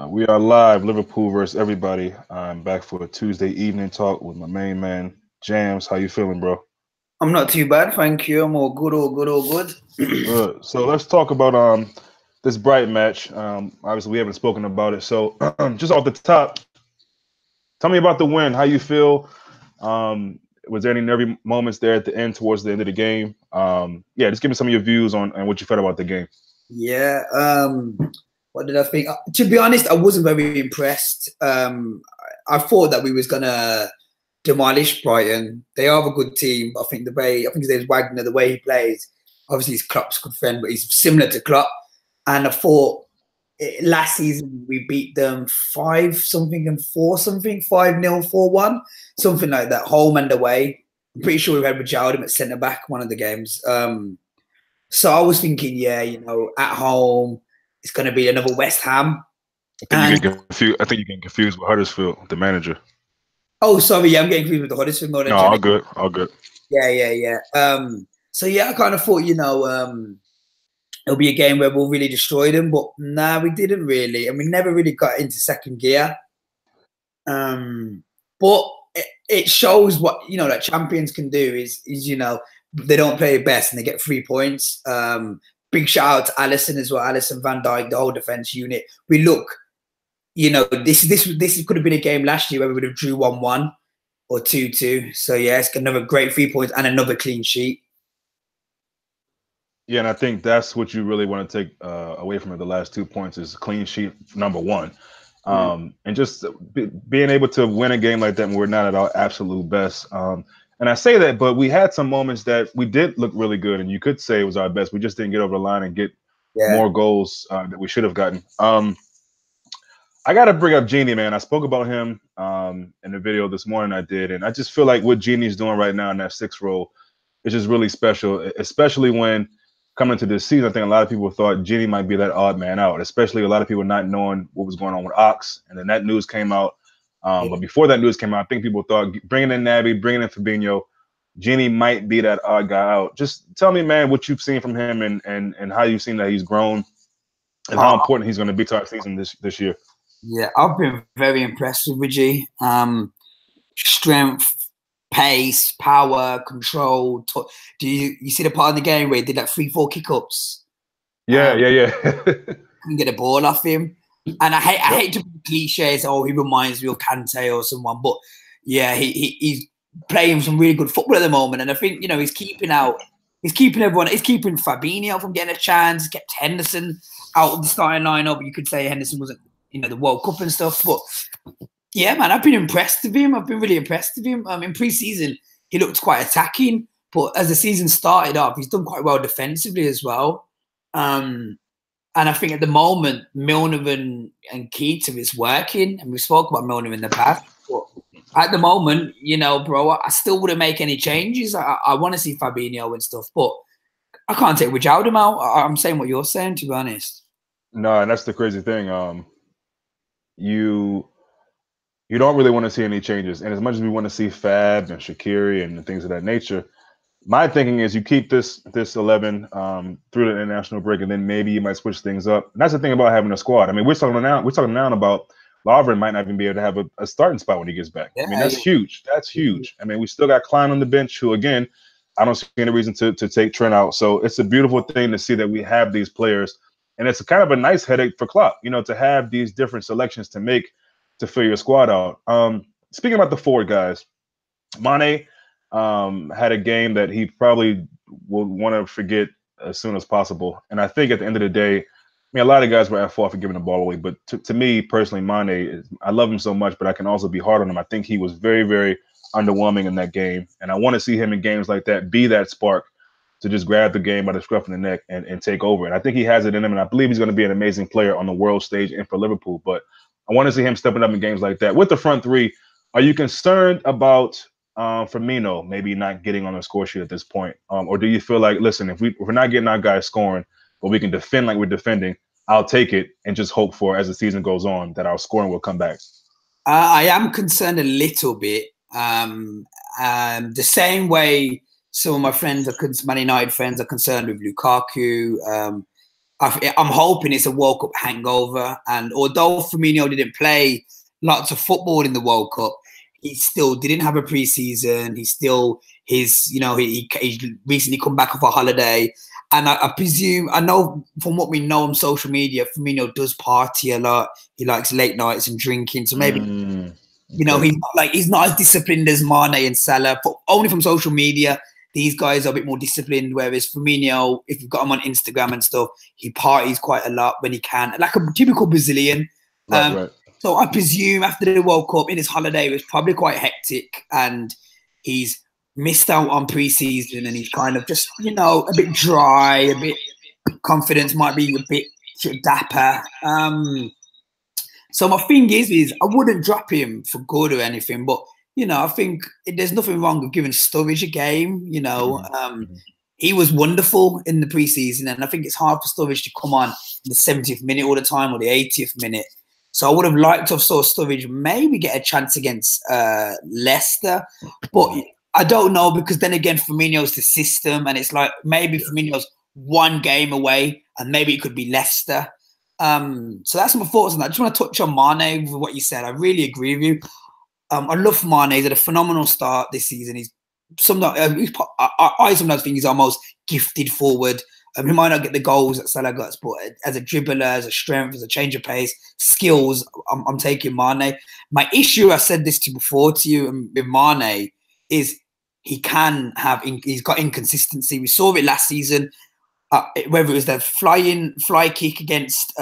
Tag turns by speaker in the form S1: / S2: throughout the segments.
S1: We are live, Liverpool versus everybody. I'm back for a Tuesday evening talk with my main man, JAMZ. How you feeling, bro?
S2: I'm not too bad, thank you. I'm all good, all good, all good.
S1: Good. So let's talk about this bright match. Obviously, we haven't spoken about it. So just off the top, tell me about the win. How you feel? Was there any nervy moments there at the end, towards the end of the game? Yeah, just give me some of your views on what you felt about the game.
S2: Yeah. What did I think? To be honest, I wasn't very impressed. I thought that we was gonna demolish Brighton. They are a good team. I think his name's Wagner, the way he plays. Obviously, he's Klopp's good friend, but he's similar to Klopp. And I thought last season we beat them 5-something and 4-something, 5-0, 4-1, something like that, home and away. I'm pretty sure we had Wijnaldum at centre back one of the games. So I was thinking, yeah, at home it's going to be another West Ham.
S1: I think you're getting confused with Huddersfield, the manager.
S2: Oh, sorry, yeah, I'm getting confused with the Huddersfield.
S1: No, all good, all good.
S2: Yeah. So yeah, I kind of thought, it'll be a game where we'll really destroy them, but nah, we didn't really, and we never really got into second gear. But it shows what that champions can do is they don't play best and they get 3 points. Big shout out to Alisson as well, Alisson, Van Dijk, the whole defense unit. We look, this could have been a game last year where we would have drew 1-1 or 2-2. So yeah, it's another great 3 points and another clean sheet.
S1: Yeah, and I think that's what you really want to take away from it. The last 2 points is clean sheet number one. And just being able to win a game like that when we're not at our absolute best. And I say that, but we had some moments that we did look really good, and you could say it was our best. We just didn't get over the line and get more goals that we should have gotten. I got to bring up Genie, man. I spoke about him in the video this morning I did, and I just feel like what Genie's doing right now in that 6th role is just really special, especially when coming into this season. I think a lot of people thought Genie might be that odd man out, especially a lot of people not knowing what was going on with Ox, and then that news came out. But before that news came out, I think people thought bringing in Naby, bringing in Fabinho, Genie might be that odd guy out. Just tell me, man, what you've seen from him and how you've seen that he's grown and how important he's going to be to our season this year.
S2: Yeah, I've been very impressed with G. Strength, pace, power, control. Do you see the part of the game where he did like 3-4 kick-ups?
S1: Yeah.
S2: Couldn't get a ball off him. And I hate to be cliches. Oh, he reminds me of Kante or someone, but yeah, he's playing some really good football at the moment. And I think he's keeping everyone. He's keeping Fabinho from getting a chance. Kept Henderson out of the starting lineup. You could say Henderson wasn't the World Cup and stuff, but yeah, man, I've been impressed with him. I've been really impressed with him. In pre-season, he looked quite attacking, but as the season started up, he's done quite well defensively as well. And I think at the moment, Milner and Keita is working, and we spoke about Milner in the past. But at the moment, bro, I still wouldn't make any changes. I want to see Fabinho and stuff, but I can't take Wijnaldum out. I'm saying what you're saying, to be honest.
S1: No, and that's the crazy thing. You don't really want to see any changes, and as much as we want to see Fab and Shaqiri and things of that nature, my thinking is you keep this 11 through the international break, and then maybe you might switch things up. And that's the thing about having a squad. I mean, we're talking now about Lovren might not even be able to have a starting spot when he gets back. I mean, that's huge. That's huge. I mean, we still got Klein on the bench, who again, I don't see any reason to take Trent out. So it's a beautiful thing to see that we have these players, and it's kind of a nice headache for Klopp, to have these different selections to make to fill your squad out. Speaking about the forward guys, Mane had a game that he probably will want to forget as soon as possible. And I think at the end of the day, I mean, a lot of guys were at fault for giving the ball away. But to me personally, Mane, I love him so much, but I can also be hard on him. I think he was very, very underwhelming in that game. And I want to see him in games like that be that spark to just grab the game by the scruff of the neck and take over. And I think he has it in him. And I believe he's going to be an amazing player on the world stage and for Liverpool. But I want to see him stepping up in games like that. With the front three, are you concerned about Firmino maybe not getting on the score sheet at this point? Or do you feel like, listen, if we're not getting our guys scoring, but we can defend like we're defending, I'll take it and just hope for, as the season goes on, that our scoring will come back?
S2: I am concerned a little bit. The same way some of my friends, Man United friends, are concerned with Lukaku. I'm hoping it's a World Cup hangover. And although Firmino didn't play lots of football in the World Cup, he still didn't have a preseason. He still he recently come back off a holiday. And I presume, I know from what we know on social media, Firmino does party a lot. He likes late nights and drinking. So maybe, he's not as disciplined as Mane and Salah, but only from social media. These guys are a bit more disciplined, whereas Firmino, if you've got him on Instagram and stuff, he parties quite a lot when he can, like a typical Brazilian.
S1: Right.
S2: So I presume after the World Cup, in his holiday, it was probably quite hectic, and he's missed out on pre-season, and he's kind of just, a bit dry, a bit confidence might be a bit dapper. So my thing is I wouldn't drop him for good or anything, but I think there's nothing wrong with giving Sturridge a game. He was wonderful in the preseason, and I think it's hard for Sturridge to come on in the 70th minute all the time or the 80th minute. So I would have liked to have saw Sturridge maybe get a chance against Leicester, but I don't know, because then again, Firmino's the system, and it's like maybe Firmino's one game away, and maybe it could be Leicester. So that's my thoughts on that. I just want to touch on Mane with what you said. I really agree with you. I love Mane. He's had a phenomenal start this season. I sometimes think he's our most gifted forward. He might not get the goals that Salah gets, but as a dribbler, as a strength, as a change of pace, skills, I'm taking Mane. My issue, I said this before to you with Mane, is he's got inconsistency. We saw it last season, whether it was the fly kick against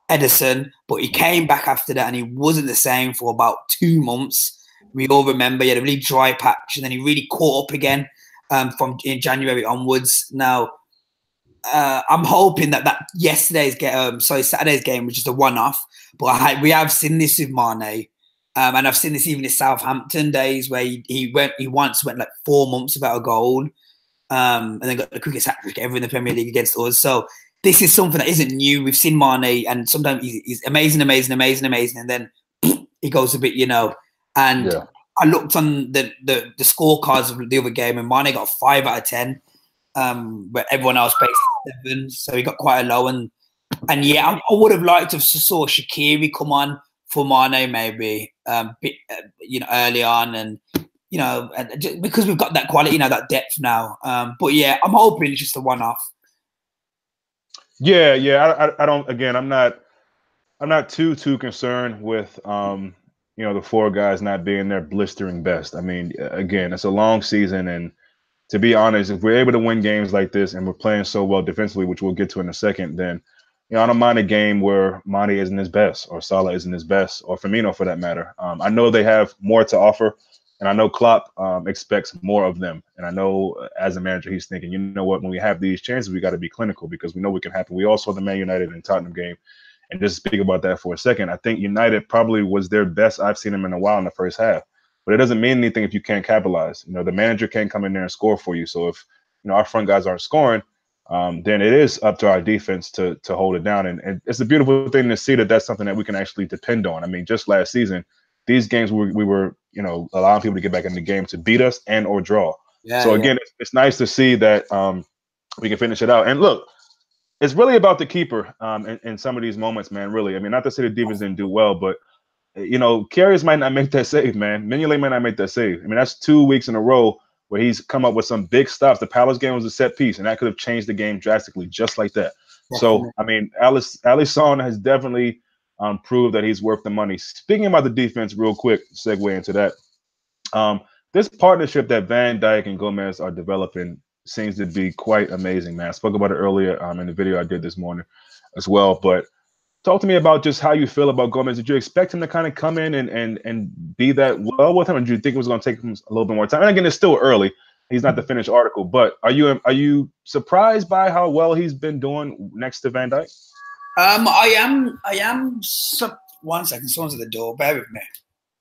S2: Edison, but he came back after that and he wasn't the same for about 2 months. We all remember he had a really dry patch, and then he really caught up again from in January onwards. Now, I'm hoping that Saturday's game, which is a one-off, but we have seen this with Mane, and I've seen this even in Southampton days where he once went like 4 months without a goal, and then got the quickest hat-trick ever in the Premier League against us. So this is something that isn't new. We've seen Mane, and sometimes he's amazing, and then he goes a bit, And I looked on the scorecards of the other game, and Mane got 5 out of 10, but everyone else based 7, so he got quite a low. And I would have liked to have saw Shaqiri come on for Mane maybe, early on, and because we've got that quality now, that depth now. But yeah, I'm hoping it's just a one-off.
S1: Yeah. I don't. Again, I'm not too concerned with the 4 guys not being their blistering best. I mean, again, it's a long season, and to be honest, if we're able to win games like this and we're playing so well defensively, which we'll get to in a second, then I don't mind a game where Mane isn't his best, or Salah isn't his best, or Firmino for that matter. I know they have more to offer, and I know Klopp expects more of them. And I know as a manager, he's thinking, you know what, when we have these chances, we got to be clinical, because we know what can happen. We also saw the Man United and Tottenham game. And just speak about that for a second, I think United probably was their best I've seen them in a while in the first half. But it doesn't mean anything if you can't capitalize. The manager can't come in there and score for you. So if our front guys aren't scoring, then it is up to our defense to hold it down. And it's a beautiful thing to see that that's something that we can actually depend on. I mean, just last season, these games we were allowing people to get back in the game to beat us and or draw. So again, it's nice to see that we can finish it out. And look, it's really about the keeper in some of these moments, man, really. I mean, not to say the defense didn't do well, but, Karius might not make that save, man. Mignolet might not make that save. I mean, that's 2 weeks in a row where he's come up with some big stops. The Palace game was a set piece, and that could have changed the game drastically just like that. So, I mean, Alisson has definitely proved that he's worth the money. Speaking about the defense real quick, segue into that. This partnership that Van Dijk and Gomez are developing seems to be quite amazing, man. I spoke about it earlier in the video I did this morning as well. But talk to me about just how you feel about Gomez. Did you expect him to kind of come in and be that well with him, or do you think it was going to take him a little bit more time? And again, it's still early. He's not the finished article. But are you surprised by how well he's been doing next to Van Dijk?
S2: I am. One second. Someone's at the door. Bear with me.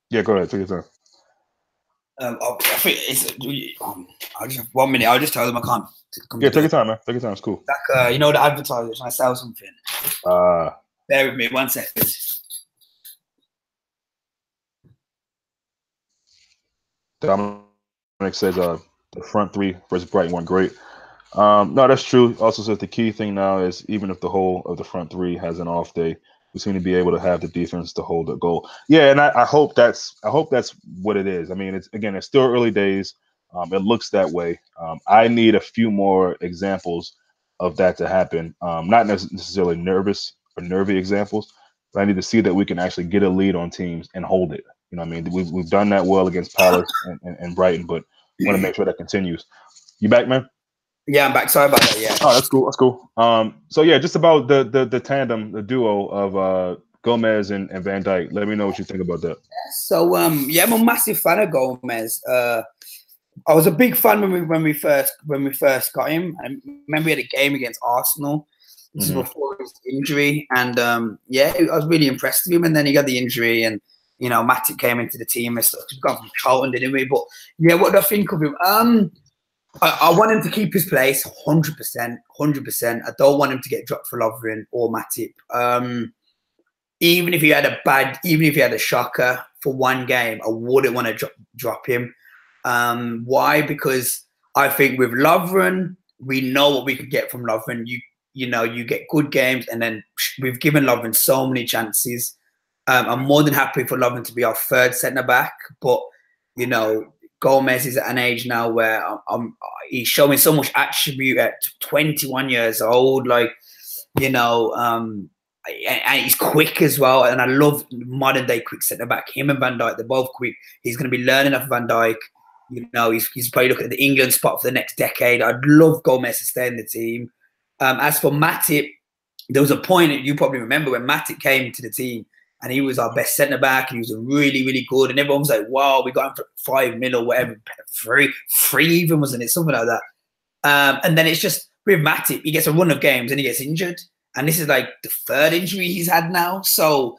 S1: Yeah, go ahead. Take your time.
S2: I think it's. I'll just have 1 minute. I'll just tell them I can't.
S1: Yeah, take your time, man. Take your time. It's cool.
S2: Like, the advertisers, when I sell something. Bear with me 1 second.
S1: Dominic says the front 3 versus Brighton weren't great. No, that's true. Also says the key thing now is even if the whole of the front three has an off day, we seem to be able to have the defense to hold the goal. Yeah, and I hope that's what it is. I mean, it's still early days. It looks that way. I need a few more examples of that to happen. Not necessarily nervous or nervy examples, but I need to see that we can actually get a lead on teams and hold it. You know, what I mean, we've done that well against Palace and Brighton, but want to make sure that continues. You back, man?
S2: Yeah, I'm back. Sorry about that. Yeah.
S1: Oh, that's cool. That's cool. So yeah, just about the tandem, the duo of Gomez and Van Dyke. Let me know what you think about that.
S2: So yeah, I'm a massive fan of Gomez. I was a big fan when we first got him. I remember we had a game against Arsenal. This is before his injury, and yeah, I was really impressed with him. And then he got the injury, and you know, Matip came into the team and stuff. We've got from Charlton, didn't we? But yeah, what do I think of him? I want him to keep his place, 100%, 100%. I don't want him to get dropped for Lovren or Matip. Even if he had a shocker for one game, I wouldn't want to drop him. Why? Because I think with Lovren, we know what we could get from Lovren. You know, you get good games, and then we've given Lovren so many chances. I'm more than happy for Lovren to be our third centre back, but you know, Gomez is at an age now where he's showing so much attribute at 21 years old, like, you know, and he's quick as well. And I love modern day quick centre back. Him and Van Dijk, they're both quick. He's going to be learning off Van Dijk. You know, he's probably looking at the England spot for the next decade. I'd love Gomez to stay in the team. As for Matip, there was a point that you probably remember when Matip came to the team and he was our best centre back and he was really, really good. And everyone was like, wow, we got him for 5 mil or whatever, free even, wasn't it? Something like that. And then it's just with Matip, he gets a run of games and he gets injured. And this is like the third injury he's had now. So,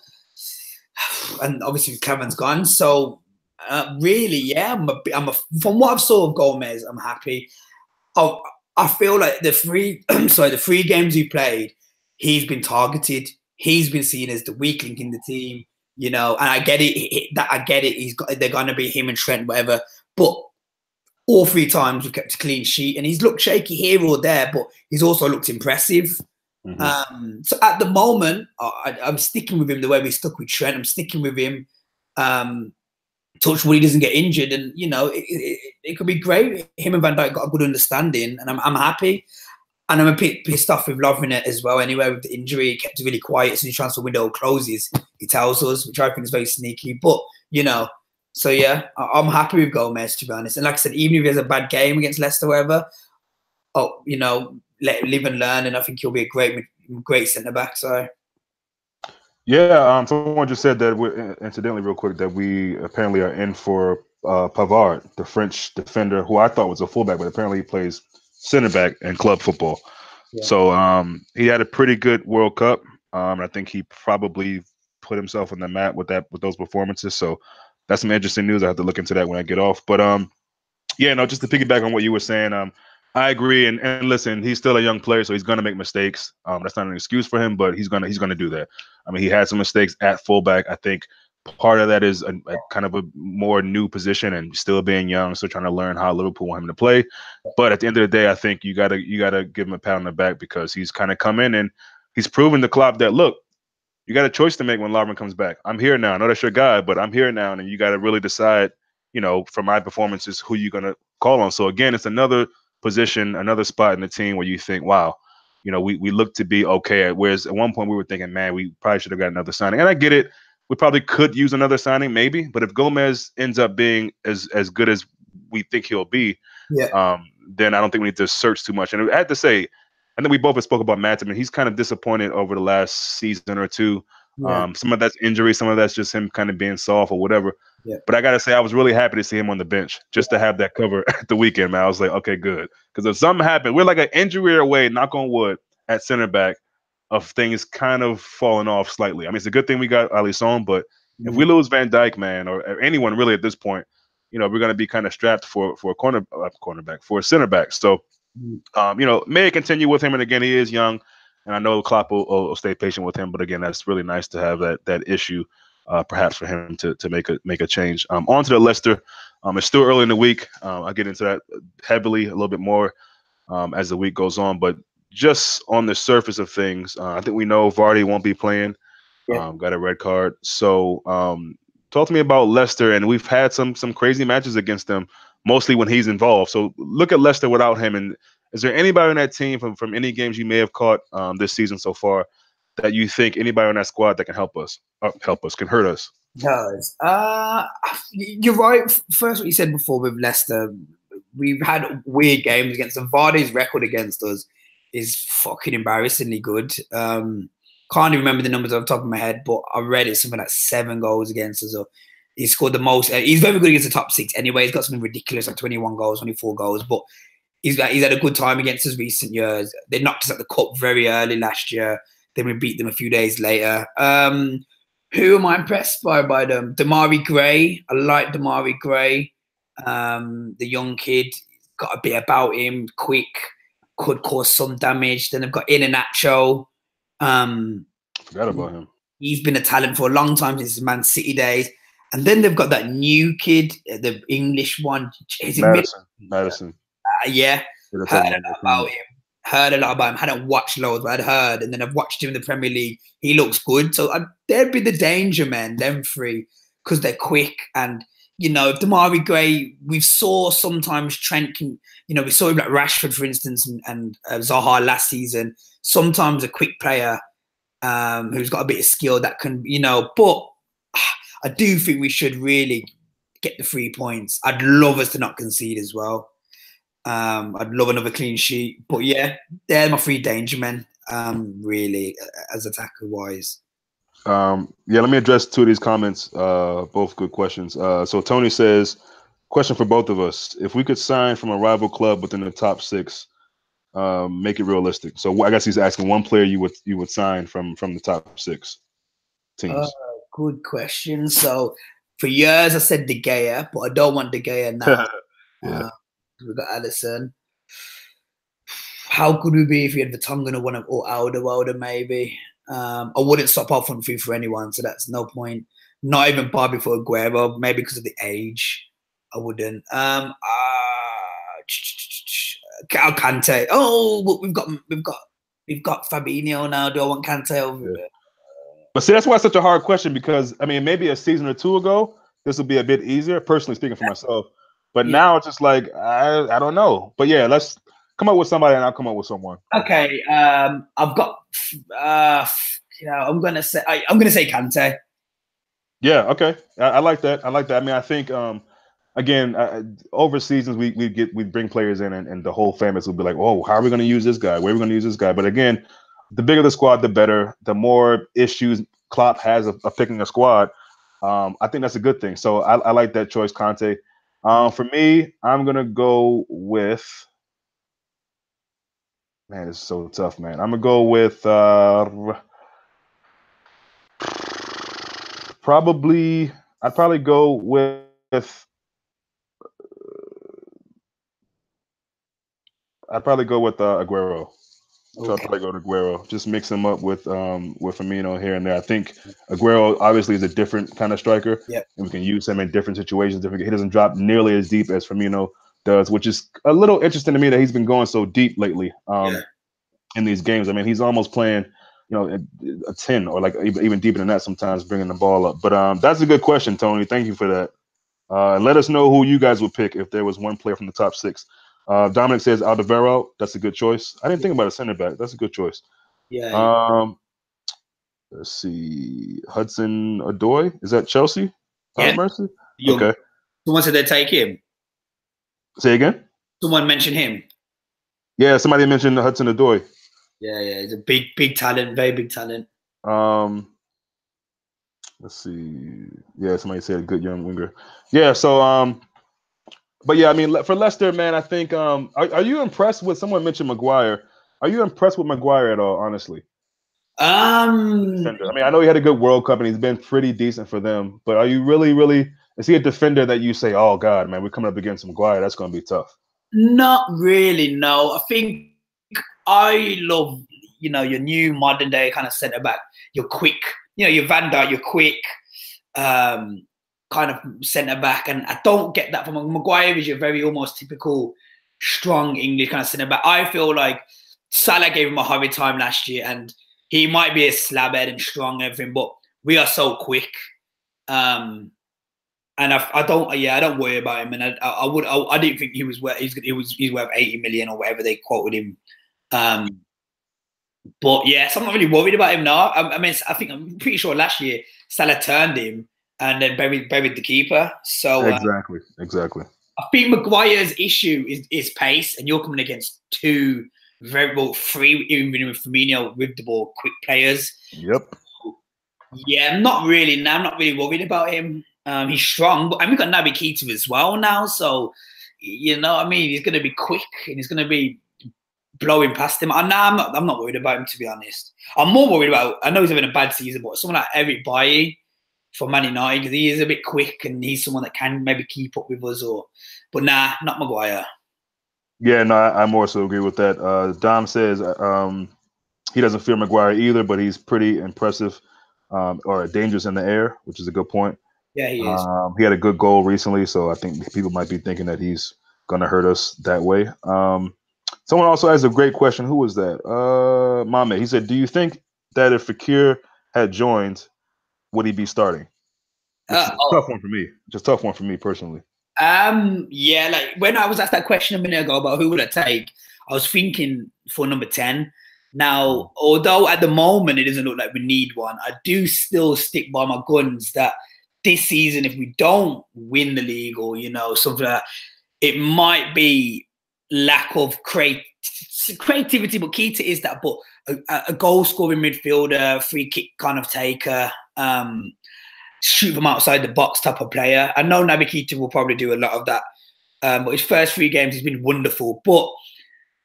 S2: and obviously Kevin's gone. So, really, yeah, from what I've saw of Gomez, I'm happy. I feel like the three games he played, he's been targeted. He's been seen as the weak link in the team, you know, and I get it. I get it. They're going to be him and Trent, whatever. But all 3 times we kept a clean sheet, and he's looked shaky here or there, but he's also looked impressive. So at the moment, I'm sticking with him the way we stuck with Trent. I'm sticking with him. Touch wood, he doesn't get injured, and you know it could be great. Him and Van Dijk got a good understanding, and I'm happy. And I'm a bit pissed off with Lovren as well. Anyway, with the injury, he kept it really quiet. As soon as the transfer window closes, he tells us, which I think is very sneaky. But you know, so yeah, I'm happy with Gomez, to be honest. And like I said, even if he has a bad game against Leicester, or whatever, you know, let him live and learn, and I think he'll be a great centre back. So.
S1: Yeah, someone just said that incidentally, real quick, that we apparently are in for Pavard, the French defender, who I thought was a fullback, but apparently he plays center back in club football. Yeah. So he had a pretty good World Cup. I think he probably put himself on the map with those performances. So that's some interesting news. I have to look into that when I get off. But yeah, no, just to piggyback on what you were saying, I agree. And listen, he's still a young player, so he's going to make mistakes. That's not an excuse for him, but he's gonna do that. I mean, he had some mistakes at fullback. I think part of that is a kind of a more new position and still being young, still trying to learn how Liverpool want him to play. But at the end of the day, I think you gotta give him a pat on the back because he's kind of come in and he's proven to Klopp that, look, you got a choice to make when Lovren comes back. I'm here now. I know that's your guy, but I'm here now, and you got to really decide, you know, from my performances, who you're gonna call on. So again, it's another position, another spot in the team where you think, wow, you know, we look to be okay. Whereas at one point we were thinking, man, we probably should have got another signing. And I get it. We probably could use another signing, maybe. But if Gomez ends up being as good as we think he'll be, then I don't think we need to search too much. And I have to say, I think we both have spoke about Matip, and he's kind of disappointed over the last season or two. Yeah. Some of that's injury, some of that's just him kind of being soft or whatever. Yeah. But I got to say, I was really happy to see him on the bench just to have that cover at the weekend, man. I was like, okay, good. Because if something happened, we're like an injury away, knock on wood, at center back of things kind of falling off slightly. I mean, it's a good thing we got Alisson, but if we lose Van Dijk, man, or anyone really at this point, you know, we're going to be kind of strapped for a cornerback, for a center back. So, you know, may continue with him. And again, he is young. And I know Klopp will stay patient with him, but again, that's really nice to have that issue, perhaps for him to make a change. On to the Leicester. It's still early in the week. I'll get into that heavily a little bit more as the week goes on. But just on the surface of things, I think we know Vardy won't be playing.
S2: Yeah.
S1: Got a red card. So talk to me about Leicester, and we've had some crazy matches against them, mostly when he's involved. So look at Leicester without him, and is there anybody on that team from any games you may have caught this season so far that you think anybody on that squad that can help us, can hurt us?
S2: Does. You're right. First, what you said before with Leicester, we've had weird games against them. Vardy's record against us is fucking embarrassingly good. Can't even remember the numbers off the top of my head, but I read it's something like 7 goals against us. Or he scored the most. He's very good against the top 6 anyway. He's got something ridiculous like 21 goals, 24 goals. But he's had a good time against us recent years. They knocked us at the cup very early last year. Then we beat them a few days later. Who am I impressed by them? Damari Gray. I like Damari Gray. The young kid, got a bit about him, quick, could cause some damage. Then they've got Iheanacho.
S1: Forgot about him.
S2: He's been a talent for a long time since his Man City days. And then they've got that new kid, the English one.
S1: Madison.
S2: Yeah, heard a lot about him. Hadn't watched loads, but I'd heard. And then I've watched him in the Premier League. He looks good. So there'd be the danger, man, them three, because they're quick. And, if Damari Gray, we saw sometimes Trent can, we saw him like Rashford, for instance, and Zaha last season. Sometimes a quick player who's got a bit of skill that can, but I do think we should really get the 3 points. I'd love us to not concede as well. I'd love another clean sheet. But yeah, they're my 3 danger men, really, as attacker-wise.
S1: Yeah, let me address 2 of these comments. Both good questions. So Tony says, question for both of us. If we could sign from a rival club within the top 6, make it realistic. So I guess he's asking one player you would sign from the top 6 teams.
S2: Good question. So for years I said De Gea, but I don't want De Gea now.
S1: Yeah.
S2: We've got Alisson. How could we be if we had Vertonghen or Alderweireld maybe? I wouldn't stop our front 3 for anyone, so that's no point. Not even Bobby for Aguero, maybe because of the age. I wouldn't. Kante. Oh, but we've got Fabinho now. Do I want Kante over it?
S1: But see, that's why it's such a hard question, because I mean, maybe a season or 2 ago, this would be a bit easier, personally speaking for myself. But now it's just like I don't know. But yeah, let's come up with somebody, and I'll come up with someone.
S2: Okay, I've got. I'm gonna say Kante.
S1: Yeah. Okay. I like that. I mean, I think again, over seasons we bring players in, and the whole fan base will be like, oh, how are we going to use this guy? Where are we going to use this guy? But again, the bigger the squad, the better. The more issues Klopp has of picking a squad, I think that's a good thing. So I like that choice, Conte. For me, I'm gonna go with. Man, it's so tough, man. I'm gonna go with probably. I'd probably go with. I'd probably go with Aguero. So I'd probably go to Aguero. Just mix him up with Firmino here and there. I think Aguero obviously is a different kind of striker, and we can use him in different situations. He doesn't drop nearly as deep as Firmino does, which is a little interesting to me that he's been going so deep lately in these games. I mean, he's almost playing, a 10 or like even deeper than that sometimes, bringing the ball up. But that's a good question, Tony. Thank you for that. Let us know who you guys would pick if there was one player from the top 6. Dominic says Alderweireld. That's a good choice. I didn't think about a center back. That's a good choice.
S2: Yeah.
S1: Let's see. Hudson-Odoi. Is that Chelsea?
S2: Yeah.
S1: Mercy? Okay.
S2: Someone said they'd take him.
S1: Say again?
S2: Someone mentioned him.
S1: Yeah, somebody mentioned Hudson-Odoi.
S2: Yeah. He's a big talent, very big talent.
S1: Let's see. Yeah, somebody said a good young winger. Yeah, so but yeah, I mean, for Leicester, man, I think are you impressed with, someone mentioned Maguire? Are you impressed with Maguire at all, honestly? I mean, I know he had a good World Cup and he's been pretty decent for them, but are you really, is he a defender that you say, oh God, man, we're coming up against Maguire, that's going to be tough?
S2: Not really, no. I think I love, your new modern day kind of centre back. You're quick, you're Van Dijk, you're quick, kind of centre back, and I don't get that from Maguire. Is your very almost typical strong English kind of centre back. I feel like Salah gave him a hard time last year, and he might be a slabhead and strong and everything, but we are so quick. And I don't worry about him. And I didn't think he was worth he's worth 80 million or whatever they quoted him. But yeah, so I'm not really worried about him now. I mean, I'm pretty sure last year Salah turned him and then buried the keeper. So
S1: exactly.
S2: I think Maguire's issue is pace, and you're coming against two three, even with Firmino with the ball, quick players.
S1: Yep.
S2: Yeah, I'm not really worried about him. He's strong, but we've got Naby Keita as well now. So, you know what I mean? He's going to be quick and he's going to be blowing past him. I'm not worried about him, to be honest. I'm more worried about, I know he's having a bad season, but someone like Eric Bailly from Man United, because he is a bit quick and he's someone that can maybe keep up with us. But nah, not Maguire.
S1: Yeah, no, I more so agree with that. Dom says he doesn't fear Maguire either, but he's pretty impressive or dangerous in the air, which is a good point.
S2: Yeah, he is.
S1: He had a good goal recently, so I think people might be thinking that he's going to hurt us that way. Someone also has a great question. Who was that? Mame. He said, do you think that if Fekir had joined, would he be starting? Tough one for me. Just tough one for me personally.
S2: Yeah, like when I was asked that question a minute ago about who would I take, I was thinking for number 10. Now, although at the moment it doesn't look like we need one, I do still stick by my guns that this season, if we don't win the league or, you know, something like that, it might be lack of creativity, but Keita is that, but a goal-scoring midfielder, free kick kind of taker, shoot from outside the box type of player. I know Naby Keita will probably do a lot of that, but his first 3 games he's been wonderful. But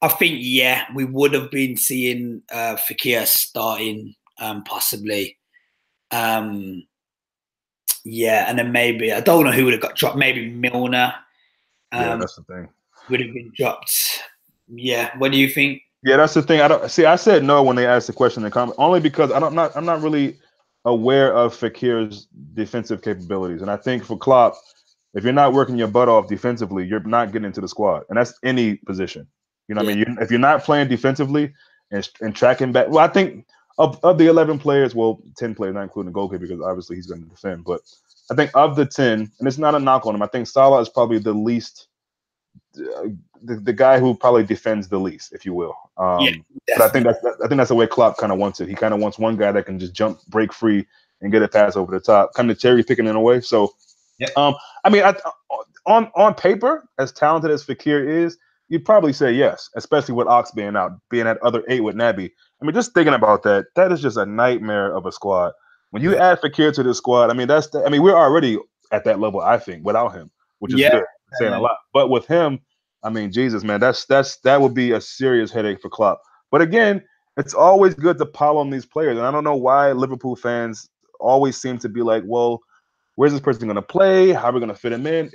S2: I think, yeah, we would have been seeing Fekir starting possibly. Yeah, and then maybe, I don't know who would have got dropped, maybe Milner.
S1: Yeah, that's the thing.
S2: Would have been dropped. Yeah, what do you think?
S1: Yeah, that's the thing. I said no when they asked the question in the comment, only because I'm not really aware of Fekir's defensive capabilities. And I think for Klopp, if you're not working your butt off defensively, you're not getting into the squad. And that's any position. You know what I mean? If you're not playing defensively and tracking back, well, I think of the 11 players, well, 10 players, not including the goalkeeper, because obviously he's going to defend. But I think of the 10, and it's not a knock on him, I think Salah is probably the least, the guy who probably defends the least, if you will. But I think that's the way Klopp kind of wants it. He kind of wants one guy that can just jump, break free, and get a pass over the top, kind of cherry picking in a way. So, I mean, on paper, as talented as Fekir is, you'd probably say yes, especially with Ox being out, being at other 8 with Naby. I mean, just thinking about that, that is just a nightmare of a squad. When you add Fekir to the squad, I mean, we're already at that level, I think, without him, which is good, saying a lot. But with him, I mean, Jesus, man, that would be a serious headache for Klopp. But again, it's always good to pile on these players, and I don't know why Liverpool fans always seem to be like, well, where's this person going to play? How are we going to fit him in?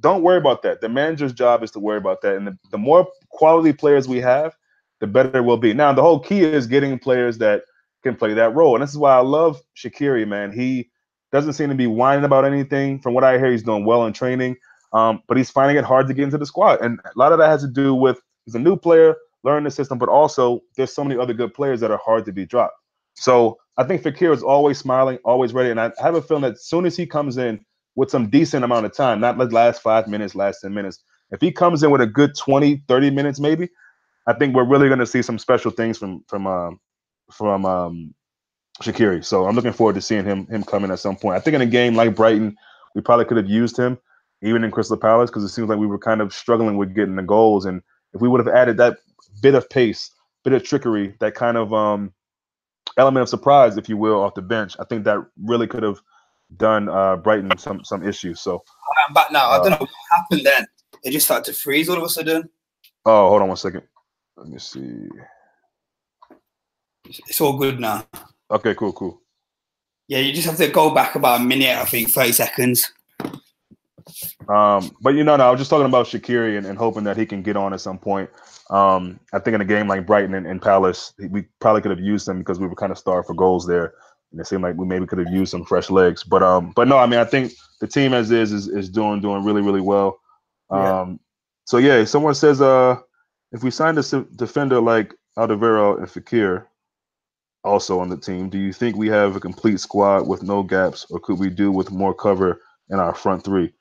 S1: Don't worry about that. The manager's job is to worry about that. And the more quality players we have, the better we'll be. Now, the whole key is getting players that can play that role. And this is why I love Shaqiri, man. He doesn't seem to be whining about anything. From what I hear, he's doing well in training. But he's finding it hard to get into the squad. And a lot of that has to do with he's a new player, learning the system, but also there's so many other good players that are hard to be dropped. So I think Fekir is always smiling, always ready. And I have a feeling that as soon as he comes in with some decent amount of time, not like last 5 minutes, last 10 minutes, if he comes in with a good 20, 30 minutes maybe, I think we're really going to see some special things from Shaqiri. So I'm looking forward to seeing him come in at some point. I think in a game like Brighton, we probably could have used him, even in Crystal Palace, because it seems like we were kind of struggling with getting the goals. And if we would have added that bit of pace, bit of trickery, that kind of element of surprise, if you will, off the bench, I think that really could have done Brighton some issues. So
S2: I'm back now. I don't know what happened then. It just started to freeze all of a sudden.
S1: Oh, hold on 1 second. Let me see.
S2: It's all good now.
S1: Okay, cool.
S2: Yeah, you just have to go back about a minute, I think, 30 seconds.
S1: But no, I was just talking about Shaqiri and hoping that he can get on at some point. I think in a game like Brighton and Palace, we probably could have used him because we were kind of starved for goals there, and it seemed like we maybe could have used some fresh legs. But no, I mean, I think the team as is doing really, really well. So yeah, someone says, if we signed a defender like Alderweireld and Fekir also on the team, do you think we have a complete squad with no gaps, or could we do with more cover in our front three?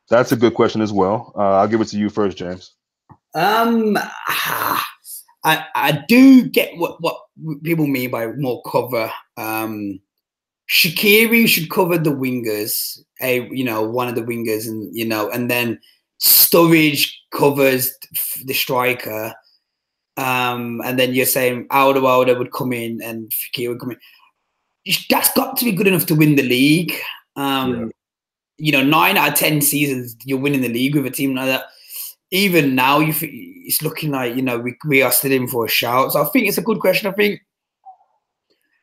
S1: That's a good question as well. I'll give it to you first, James.
S2: I do get what people mean by more cover. Shaqiri should cover the wingers, one of the wingers, and then Sturridge covers the striker. And then you're saying Alderweireld would come in and Fekir would come in. That's got to be good enough to win the league. 9 out of 10 seasons you're winning the league with a team like that. Even now, it's looking like we are still in for a shout. So I think it's a good question. I think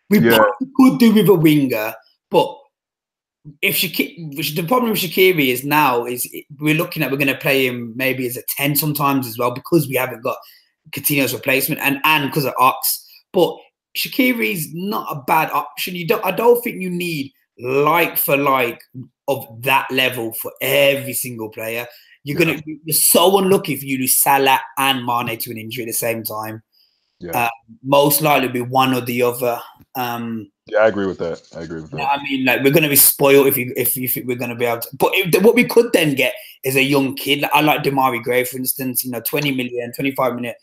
S2: we probably could do with a winger, but the problem with Shaqiri is now we're looking at we're going to play him maybe as a 10 sometimes as well because we haven't got Coutinho's replacement and because of Ox. But Shaqiri's not a bad option. I don't think you need like for like of that level for every single player. You're so unlucky if you lose Salah and Mane to an injury at the same time.
S1: Yeah.
S2: Most likely be one or the other.
S1: Yeah, I agree with that.
S2: I mean, like, we're going to be spoiled if you think we're going to be able to. But what we could then get is a young kid. I like Damari Gray, for instance, 20 million, 25 million,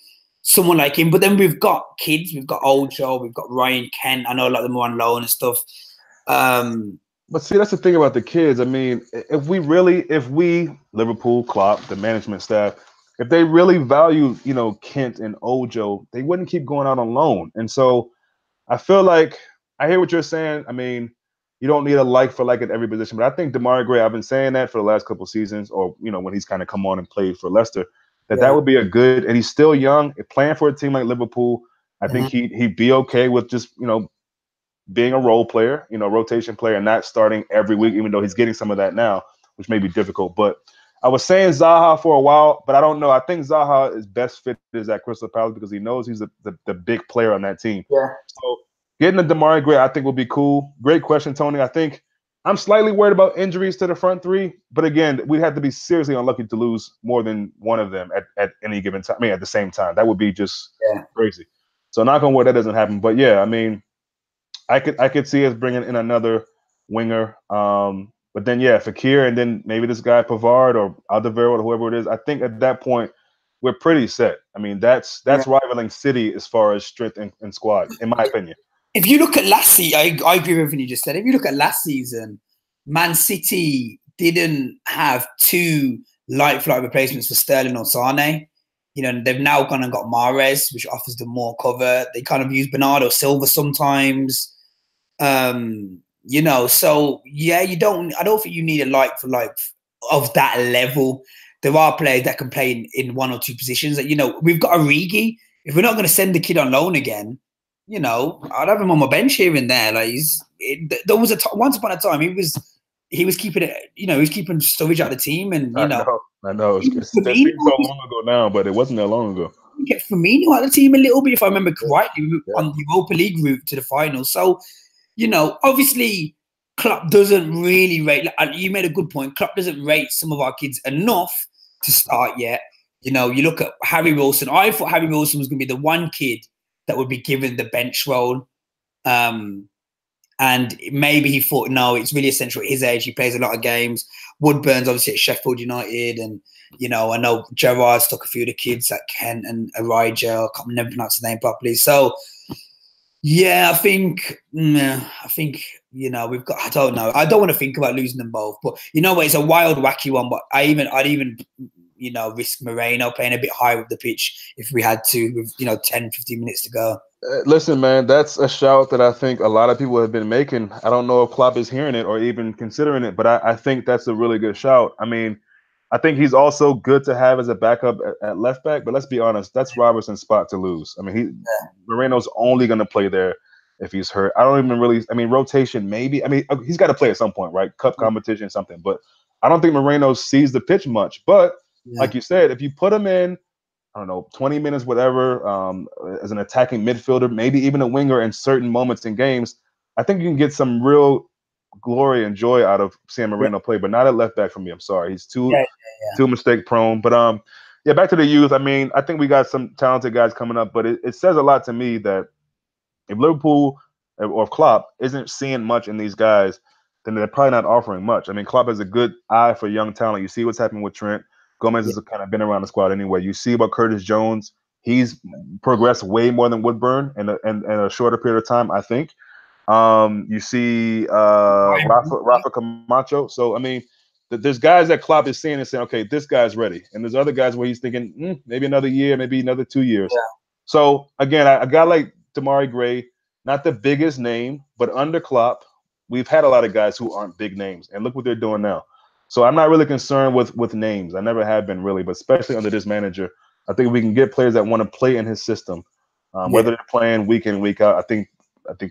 S2: someone like him. But then we've got kids. We've got Ojo. We've got Ryan Kent. I know a lot of them are on loan and stuff.
S1: But see, that's the thing about the kids. I mean, if we, Liverpool, Klopp, the management staff, if they really value, Kent and Ojo, they wouldn't keep going out on loan. And so I feel like I hear what you're saying. I mean, you don't need a like for like at every position, but I think Damari Gray, I've been saying that for the last couple of seasons, or, when he's kind of come on and played for Leicester, that would be a good, and he's still young, playing for a team like Liverpool. I think he'd be okay with just, being a role player, rotation player, and not starting every week, even though he's getting some of that now, which may be difficult. But I was saying Zaha for a while, but I don't know. I think Zaha is best fit is at Crystal Palace because he knows he's the big player on that team.
S2: Yeah.
S1: So getting a Damari Gray, I think, will be cool. Great question, Tony. I think I'm slightly worried about injuries to the front three, but again, we'd have to be seriously unlucky to lose more than one of them at any given time. I mean, at the same time, that would be just crazy. So knock on wood, that doesn't happen. But yeah, I mean, I could see us bringing in another winger. But then, Fekir, and then maybe this guy Pavard or Alderweireld or whoever it is. I think at that point, we're pretty set. I mean, that's rivaling City as far as strength and squad, in my opinion.
S2: If you look at last season, I agree with everything you just said. If you look at last season, Man City didn't have two light-for-light replacements for Sterling or Sane. They've now gone and got Mahrez, which offers them more cover. They kind of use Bernardo Silva sometimes. So yeah, I don't think you need a like for like of that level. There are players that can play in one or two positions. We've got Origi. If we're not going to send the kid on loan again, I'd have him on my bench here and there. Like there was once upon a time he was keeping it. He was keeping Sturridge out of the team, and
S1: I know. It's so long ago now, but it wasn't that long ago.
S2: Get Firmino out of the team a little bit, if I remember correctly, on the Europa League route to the final. So, obviously, Klopp doesn't really rate. You made a good point. Klopp doesn't rate some of our kids enough to start yet. You look at Harry Wilson. I thought Harry Wilson was going to be the one kid that would be given the bench role. And maybe he thought, no, it's really essential at his age. He plays a lot of games. Woodburn's obviously at Sheffield United. And, I know Gerrard's took a few of the kids at Kent and Arija. I can't never pronounce his name properly. So, yeah, I think, we've got, I don't know. I don't want to think about losing them both. But you know what? It's a wild, wacky one. But I'd even risk Moreno playing a bit higher with the pitch if we had to with, 10, 15 minutes to go.
S1: Listen, man, that's a shout that I think a lot of people have been making. I don't know if Klopp is hearing it or even considering it, but I think that's a really good shout. I mean, I think he's also good to have as a backup at left back, but let's be honest, that's Robertson's spot to lose. I mean, Moreno's only going to play there if he's hurt. I don't even really, rotation maybe. I mean, he's got to play at some point, right? Cup competition, something. But I don't think Moreno sees the pitch much. But like you said, if you put him in, I don't know, 20 minutes, whatever, as an attacking midfielder, maybe even a winger in certain moments in games, I think you can get some real glory and joy out of San Moreno play, but not at left back for me. I'm sorry. He's too mistake prone. But Yeah, back to the youth. I mean, I think we got some talented guys coming up, but it says a lot to me that if Liverpool or if Klopp isn't seeing much in these guys, then they're probably not offering much. I mean, Klopp has a good eye for young talent. You see what's happening with Trent. Gomez
S2: Yeah.
S1: has kind of been around the squad anyway. You see about Curtis Jones. He's progressed way more than Woodburn in a shorter period of time, I think. You see Rafa Camacho. So, I mean, there's guys that Klopp is seeing and saying, okay, this guy's ready. And there's other guys where he's thinking, maybe another year, maybe another 2 years.
S2: Yeah.
S1: So, again, a guy like Damari Gray, not the biggest name, but under Klopp, we've had a lot of guys who aren't big names. And look what they're doing now. So I'm not really concerned with names. I never have been really, but especially under this manager, I think we can get players that want to play in his system, whether they're playing week in, week out. I think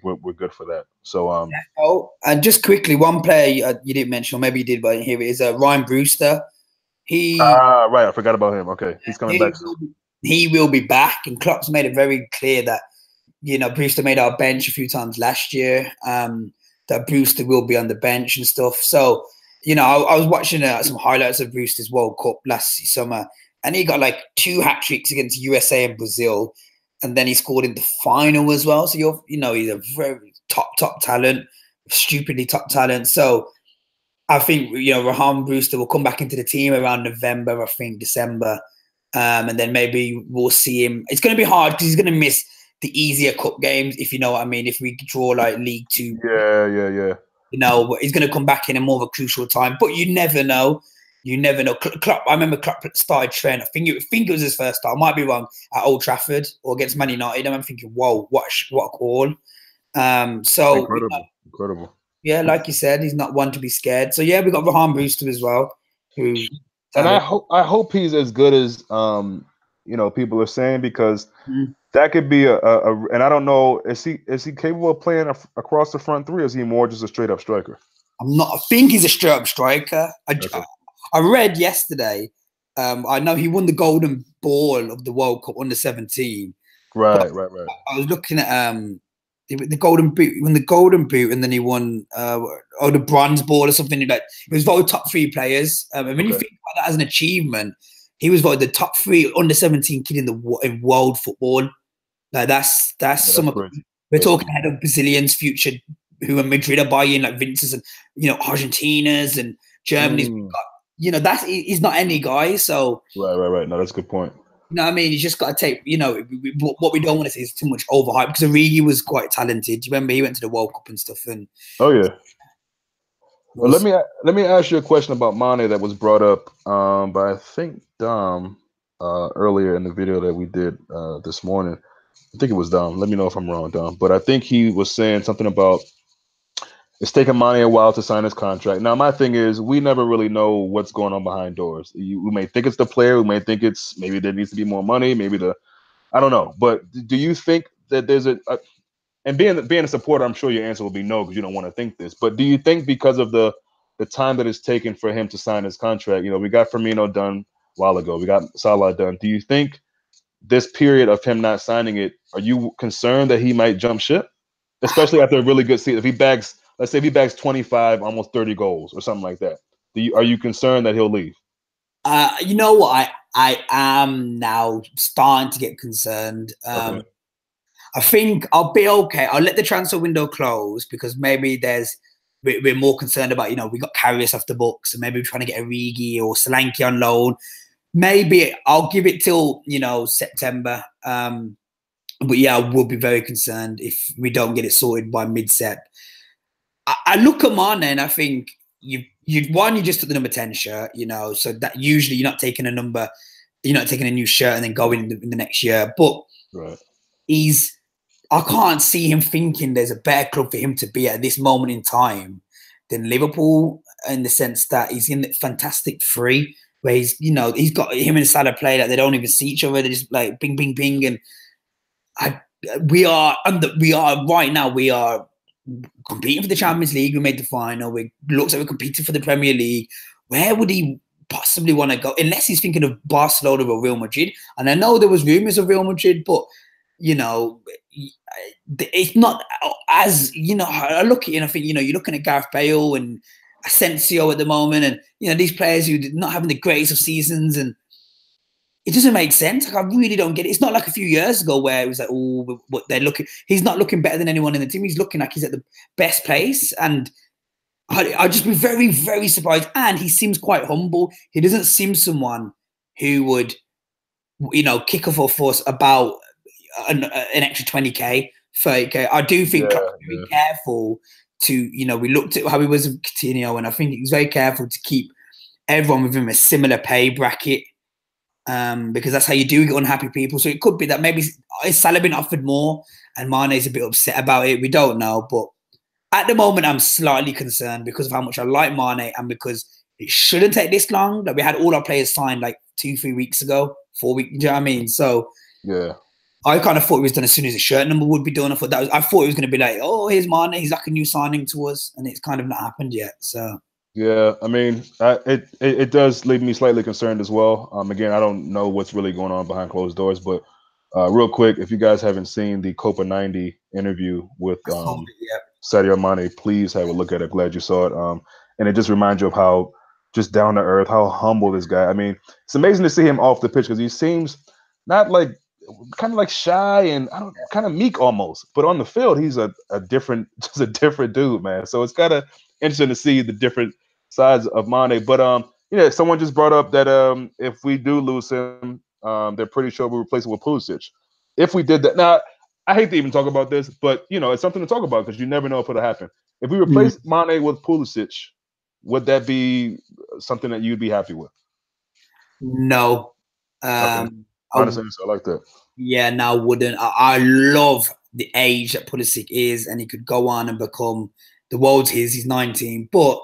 S1: we're good for that. So
S2: Oh, and just quickly, one player you didn't mention, or maybe you did, but here it is, Ryan Brewster.
S1: Right, I forgot about him. Okay, he's coming back soon.
S2: He will be back, and Klopp's made it very clear that Brewster made our bench a few times last year. That Brewster will be on the bench and stuff. So I was watching some highlights of Brewster's World Cup last summer, and he got like 2 hat tricks against USA and Brazil. And then he scored in the final as well. So he's a very top talent, stupidly top talent. So I think Raheem Brewster will come back into the team around November, I think December, and then maybe we'll see him. It's going to be hard because he's going to miss the easier cup games, if you know what I mean. If we draw like League Two,
S1: yeah.
S2: He's going to come back in a more of a crucial time. But you never know. You never know. Klopp, I remember Klopp started Trent. I think it was his first start. I might be wrong, at Old Trafford or against Man United. I'm thinking, whoa, what a call! So
S1: incredible.
S2: Yeah, like you said, he's not one to be scared. So yeah, we got Raheem Brewster as well. And
S1: I hope he's as good as people are saying, because that could be and I don't know, is he capable of playing across the front three, or is he more just a straight up striker?
S2: I think he's a straight up striker. I read yesterday. I know he won the Golden Ball of the World Cup under 17.
S1: Right.
S2: I was looking at the Golden Boot. He won the Golden Boot, and then he won the Bronze Ball or something like that. He was voted top 3 players. And when you think about that as an achievement, he was voted the top 3 under 17 kid in world football. Like that's some. We're talking ahead of Brazilians' future, who are Madrid are buying, like Vince's and Argentina's and Germany's. He's not any guy. So
S1: right. No, that's a good point.
S2: You know what I mean? He's just got to take, what we don't want to see is too much overhype, because Origi was quite talented. Do you remember he went to the World Cup and stuff? And
S1: oh yeah. Well, let me ask you a question about Mane that was brought up by, I think, Dom earlier in the video that we did this morning. I think it was Dom. Let me know if I'm wrong, Dom. But I think he was saying something about it's taking Mane a while to sign his contract. Now, my thing is, we never really know what's going on behind doors. We may think it's the player. We may think it's maybe there needs to be more money. Maybe I don't know. But do you think that there's and being a supporter, I'm sure your answer will be no, because you don't want to think this. But do you think because of the time that it's taken for him to sign his contract, we got Firmino done a while ago. We got Salah done. Do you think this period of him not signing it, are you concerned that he might jump ship? Especially after a really good season. Let's say if he bags 25, almost 30 goals or something like that. Are you concerned that he'll leave?
S2: You know what? I am now starting to get concerned. I think I'll be okay. I'll let the transfer window close, because maybe we're more concerned about, we got Karius off the books, and maybe we're trying to get Origi or Solanke on loan. Maybe I'll give it till, September. But yeah, I will be very concerned if we don't get it sorted by mid-Sep. I look at Mane and I think you just took the number 10 shirt, so that usually you're not taking a new shirt and then going in the next year. But I can't see him thinking there's a better club for him to be at this moment in time than Liverpool, in the sense that he's in the fantastic free, where he's got him and Salah play that they don't even see each other. They're just like bing, bing, bing. And we are right now, we are competing for the Champions League. We made the final. We looks like we're competing for the Premier League. Where would he possibly want to go, unless he's thinking of Barcelona or Real Madrid? And I know there was rumors of Real Madrid, but it's not as, I look at it and I think, you're looking at Gareth Bale and Asensio at the moment, and these players who did not having the greatest of seasons, and it doesn't make sense. Like, I really don't get it. It's not like a few years ago where it was like, oh, but they're looking. He's not looking better than anyone in the team. He's looking like he's at the best place, and I'd just be very, very surprised. And he seems quite humble. He doesn't seem someone who would, you know, kick off a fuss about an extra 20k, 30k. I do think Klopp's very careful to, you know, we looked at how he was with Coutinho, and I think he was very careful to keep everyone within a similar pay bracket. Because that's how you do get unhappy people. So it could be that maybe Salah been offered more and Mane's a bit upset about it. We don't know. But at the moment, I'm slightly concerned because of how much I like Mane and because it shouldn't take this long. Like, we had all our players signed like 2-3 weeks ago, 4 weeks. Do you know what I mean? So
S1: yeah,
S2: I kind of thought it was done as soon as the shirt number would be done. I thought it was going to be like, oh, here's Mane. He's like a new signing to us. And it's kind of not happened yet. So.
S1: Yeah, I mean, it does leave me slightly concerned as well. Again, I don't know what's really going on behind closed doors, but real quick, if you guys haven't seen the Copa 90 interview with Sadio Mane, please have a look at it. Glad you saw it. And it just reminds you of how just down to earth, how humble this guy. I mean, it's amazing to see him off the pitch because he seems not like kind of like shy and kind of meek almost, but on the field, he's a different dude, man. So it's kind of interesting to see the different sides of Mane. But yeah, someone just brought up that if we do lose him, they're pretty sure we'll replace him with Pulisic. If we did that, now I hate to even talk about this, but you know, it's something to talk about because you never know if it'll happen. If we replace Mane with Pulisic, would that be something that you'd be happy with?
S2: No.
S1: Okay. Honestly, I like that.
S2: Yeah, no, I wouldn't. I love the age that Pulisic is, and he could go on and become the world's his. He's 19. But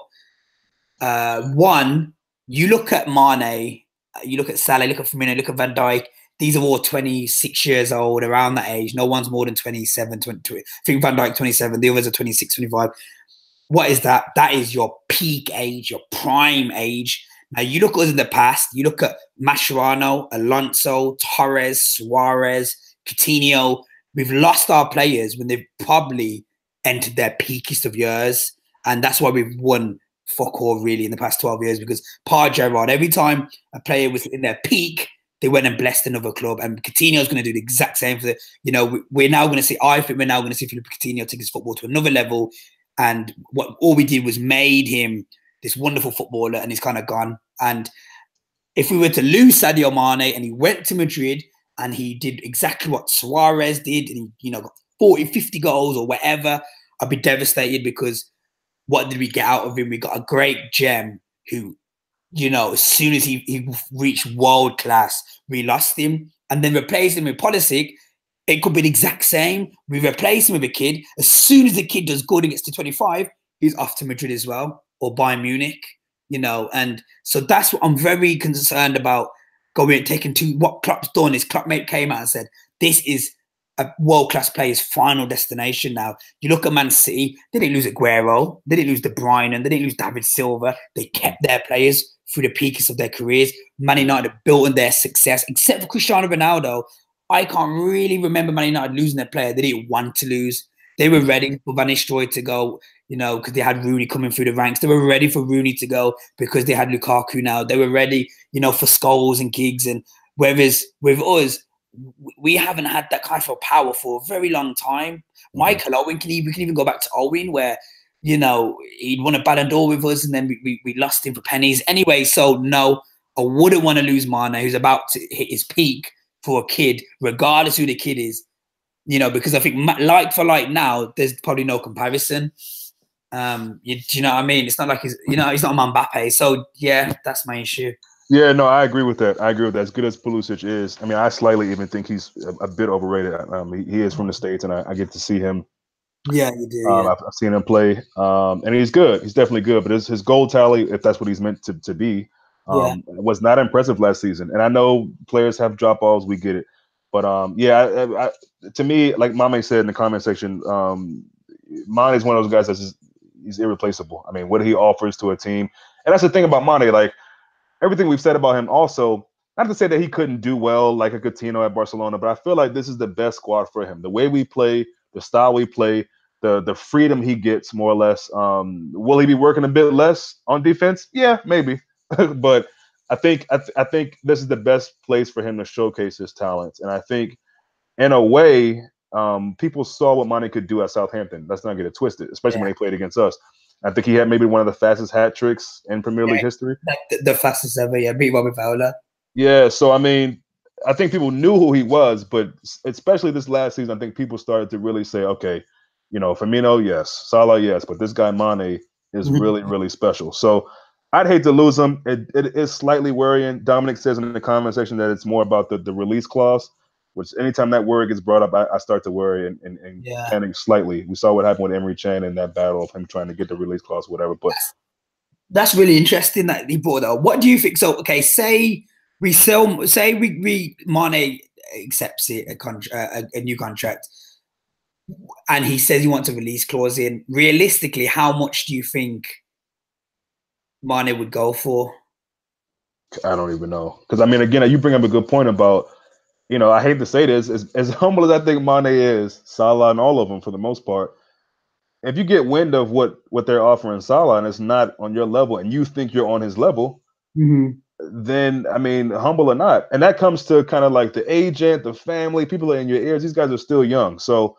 S2: one, you look at Mane, you look at Salah, look at Firmino, look at Van Dijk. These are all 26 years old, around that age. No one's more than 27, 20. I think Van Dijk 27. The others are 26, 25. What is that? That is your peak age, your prime age. Now, you look at us in the past, you look at Mascherano, Alonso, Torres, Suarez, Coutinho. We've lost our players when they've probably entered their peakest of years. And that's why we've won fuck all really in the past 12 years, because Gerrard, every time a player was in their peak, they went and blessed another club. And Coutinho's going to do the exact same for the, you know, we're now going to see, I think we're now going to see Philippe Coutinho take his football to another level. And what all we did was made him this wonderful footballer, and he's kind of gone. And if we were to lose Sadio Mane and he went to Madrid and he did exactly what Suarez did, and he, you know, got 40, 50 goals or whatever, I'd be devastated, because what did we get out of him? We got a great gem who, you know, as soon as he reached world class, we lost him, and then replaced him with Pulisic. It could be the exact same. We replace him with a kid. As soon as the kid does good and gets to 25, he's off to Madrid as well, or Bayern Munich, you know. And so that's what I'm very concerned about, going and taking to what Klopp's done is Klopp came out and said, this is a world-class player's final destination now. You look at Man City, they didn't lose Aguero, they didn't lose De Bruyne, and they didn't lose David Silva. They kept their players through the peaks of their careers. Man United built on their success, except for Cristiano Ronaldo. I can't really remember Man United losing their player they didn't want to lose. They were ready for Van Nistelrooy to go, you know, because they had Rooney coming through the ranks. They were ready for Rooney to go because they had Lukaku now. They were ready, you know, for Scholes and Giggs. And whereas with us, we haven't had that kind of power for a very long time. Michael Owen, we can even go back to Owen, where, you know, he'd won a Ballon d'Or with us, and then we lost him for pennies. Anyway, so no, I wouldn't want to lose Mane, who's about to hit his peak, for a kid, regardless who the kid is, you know, because I think like for like now, there's probably no comparison. Do you know what I mean? It's not like he's, you know, he's not Mbappe. So yeah, that's my issue.
S1: Yeah, no, I agree with that. I agree with that. As good as Pulisic is, I mean, I slightly even think he's a bit overrated. He is from the States, and I get to see him.
S2: Yeah, you do. Yeah.
S1: I've seen him play, and he's good. He's definitely good. But his goal tally, if that's what he's meant to be, was not impressive last season. And I know players have drop balls. We get it. But yeah, to me, like Mame said in the comment section, Mane is one of those guys that's just, he's irreplaceable. I mean, what he offers to a team. And that's the thing about Mane, like everything we've said about him also, not to say that he couldn't do well like a Coutinho at Barcelona, but I feel like this is the best squad for him. The way we play, the style we play, the freedom he gets, more or less. Will he be working a bit less on defense? Yeah, maybe. But I think this is the best place for him to showcase his talents, and I think in a way, people saw what Mane could do at Southampton. Let's not get it twisted, especially when he played against us. I think he had maybe one of the fastest hat tricks in Premier League history.
S2: The fastest ever, yeah, beat Robbie Fowler.
S1: Yeah, so I mean, I think people knew who he was, but especially this last season, I think people started to really say, okay, you know, Firmino, yes, Salah, yes, but this guy Mane is really, really special. So I'd hate to lose him. It is slightly worrying. Dominic says in the comment section that it's more about the release clause, which anytime that word gets brought up, I start to worry and panic slightly. We saw what happened with Emery Chan in that battle of him trying to get the release clause, whatever. But
S2: that's really interesting that he brought that up. What do you think? So, okay, say Mane accepts it, a new contract, and he says he wants a release clause in. Realistically, how much do you think Mane would go for?
S1: I don't even know. Because, I mean, again, you bring up a good point about, you know, I hate to say this, as humble as I think Mane is, Salah and all of them for the most part, if you get wind of what they're offering Salah and it's not on your level and you think you're on his level, then, I mean, humble or not. And that comes to kind of like the agent, the family, people are in your ears. These guys are still young. So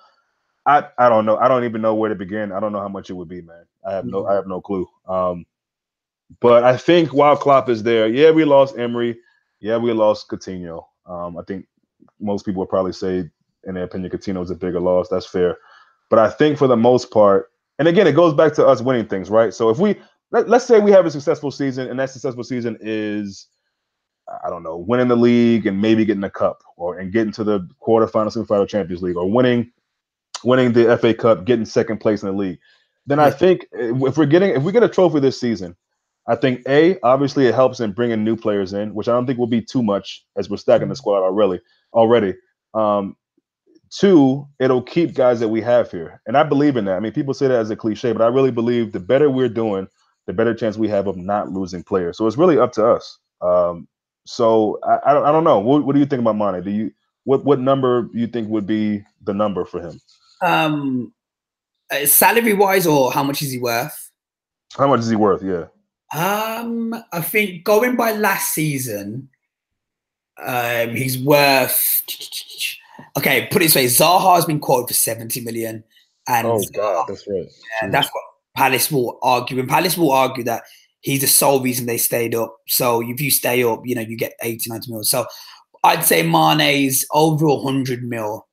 S1: I don't know. I don't even know where to begin. I don't know how much it would be, man. I have no clue. But I think while Klopp is there, yeah, we lost Emery. Yeah, we lost Coutinho. I think most people would probably say, in their opinion, Coutinho is a bigger loss. That's fair. But I think for the most part, and again, it goes back to us winning things, right? So if let's say we have a successful season, and that successful season is, I don't know, winning the league and maybe getting a cup, and getting to the quarterfinal, semifinal, Champions League, or winning the FA Cup, getting second place in the league. Then I think if we get a trophy this season, I think obviously it helps in bringing new players in, which I don't think will be too much as we're stacking the squad already. Two, it'll keep guys that we have here, and I believe in that. I mean, people say that as a cliche, but I really believe the better we're doing, the better chance we have of not losing players. So it's really up to us. So I don't know. What do you think about Mane? What number do you think would be the number for him?
S2: Salary wise, or how much is he worth?
S1: How much is he worth? Yeah.
S2: I think going by last season, he's worth. Okay, put it this way: Zaha has been quoted for 70 million, and
S1: oh god, that's right.
S2: Yeah, that's what Palace will argue. And Palace will argue that he's the sole reason they stayed up. So if you stay up, you know, you get 80, 90 mil. So I'd say Mane's over 100 mil.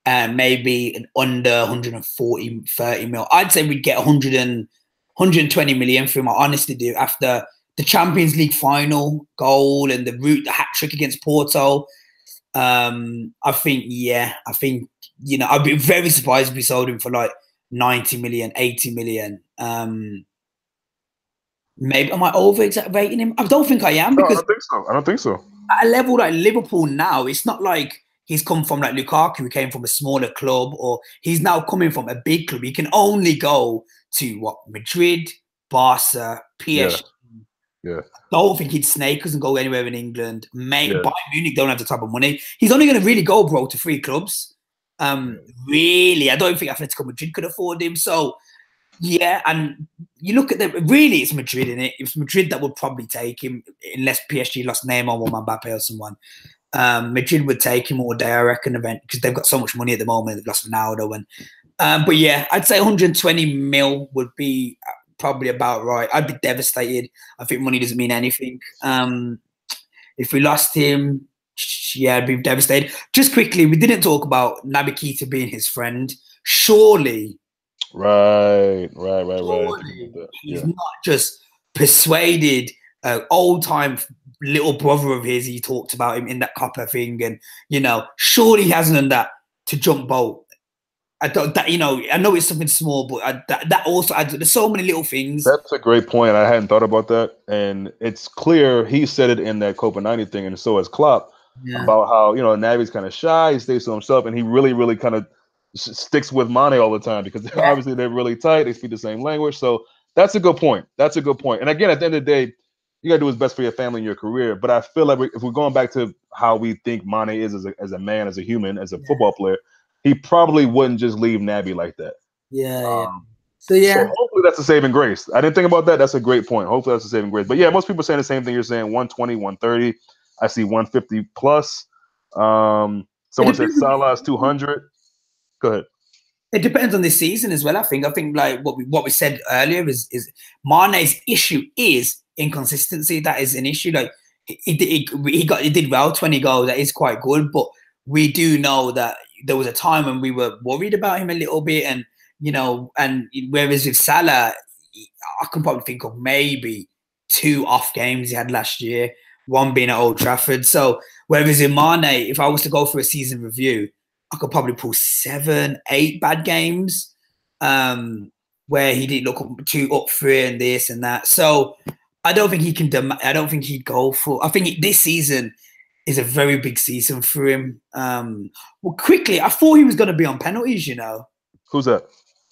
S2: And maybe an under 140, 30 mil. I'd say we'd get 120 million for him. I honestly do. After the Champions League final goal and the hat trick against Porto, I think, you know, I'd be very surprised if we sold him for like 90 million, 80 million. Maybe am I over-exaggerating him? I don't think I am, because
S1: I don't think so.
S2: At a level like Liverpool now, it's not like he's come from like Lukaku, who came from a smaller club, or he's now coming from a big club. He can only go to Madrid, Barca, PSG.
S1: Yeah.
S2: I don't think he'd snake us and go anywhere in England. Bayern Munich don't have the type of money. He's only going to really go, bro, to 3 clubs. Really, I don't think Atletico Madrid could afford him. So, yeah, and you look at them, really, it's Madrid, innit? It's Madrid that would probably take him, unless PSG lost Neymar or Mbappe or someone. Madrid would take him all day, I reckon, because they've got so much money at the moment. They've lost Ronaldo. But yeah, I'd say 120 mil would be probably about right. I'd be devastated. I think money doesn't mean anything. If we lost him, yeah, I'd be devastated. Just quickly, we didn't talk about Naby Keita being his friend. Surely.
S1: Right.
S2: He's not just persuaded old-time little brother of his. He talked about him in that Copper thing, and you know, surely he hasn't done that to jump boat. I don't. That, you know, I know it's something small, but that also adds. There's so many little things.
S1: That's a great point. I hadn't thought about that, and it's clear he said it in that Copa-90 thing, and so has Klopp about how, you know, Naby's kind of shy, he stays to himself, and he really kind of sticks with Mane all the time because obviously they're really tight. They speak the same language, so that's a good point. That's a good point. And again, at the end of the day, you got to do what's best for your family and your career. But I feel like if we're going back to how we think Mane is as a man, as a human, as a football player, he probably wouldn't just leave Naby like that.
S2: So yeah,
S1: So hopefully that's a saving grace. I didn't think about that. That's a great point. Hopefully that's a saving grace. But yeah, most people are saying the same thing. You're saying 120, 130. I see 150 plus.
S2: it
S1: Someone said
S2: depends.
S1: Salah is 200. Go ahead.
S2: It depends on this season as well. I think like what we said earlier is Mane's issue is inconsistency. That is an issue. Like he did well, 20 goals. That is quite good, but we do know that there was a time when we were worried about him a little bit, and and whereas with Salah, I can probably think of maybe 2 off games he had last year, one being at Old Trafford. So whereas in Mane, if I was to go for a season review, I could probably pull 7, 8 bad games where he didn't look too up for it and this and that. So I don't think he can. I don't think he'd go for. I think this season is a very big season for him. Well, quickly, I thought he was going to be on penalties.
S1: Who's that?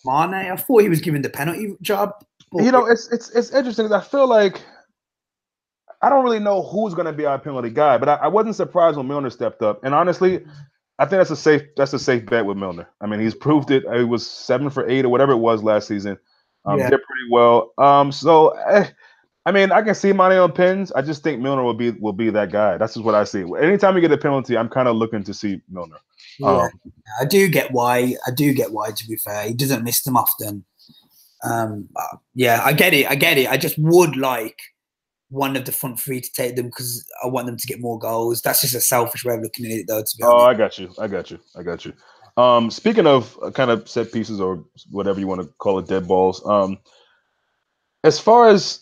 S2: Mane. I thought he was given the penalty job. But
S1: It's interesting. I feel like I don't really know who's going to be our penalty guy, but I wasn't surprised when Milner stepped up. And honestly, I think that's a safe bet with Milner. I mean, he's proved it. He was 7 for 8 or whatever it was last season. Did pretty well. I mean, I can see Mane on pins. I just think Milner will be that guy. That's just what I see. Anytime you get a penalty, I'm kind of looking to see Milner.
S2: Yeah, I do get why. To be fair, he doesn't miss them often. Yeah, I get it. I just would like one of the front three to take them because I want them to get more goals. That's just a selfish way of looking at it, though. To be honest.
S1: I got you. Speaking of kind of set pieces or whatever you want to call it, dead balls. As far as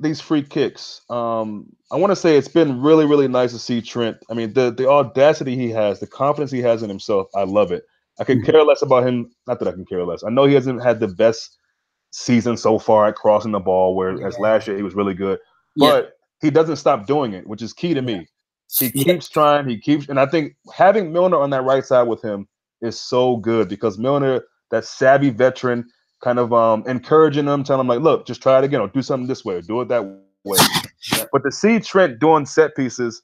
S1: these free kicks, I want to say it's been really, really nice to see Trent. I mean, the audacity he has, the confidence he has in himself, I love it. I could care less about him. Not that I can care less. I know he hasn't had the best season so far at crossing the ball, whereas last year he was really good. But he doesn't stop doing it, which is key to me. He keeps trying. And I think having Milner on that right side with him is so good because Milner, that savvy veteran, kind of encouraging him, telling him like, look, just try it again, or do something this way, or do it that way. But to see Trent doing set pieces,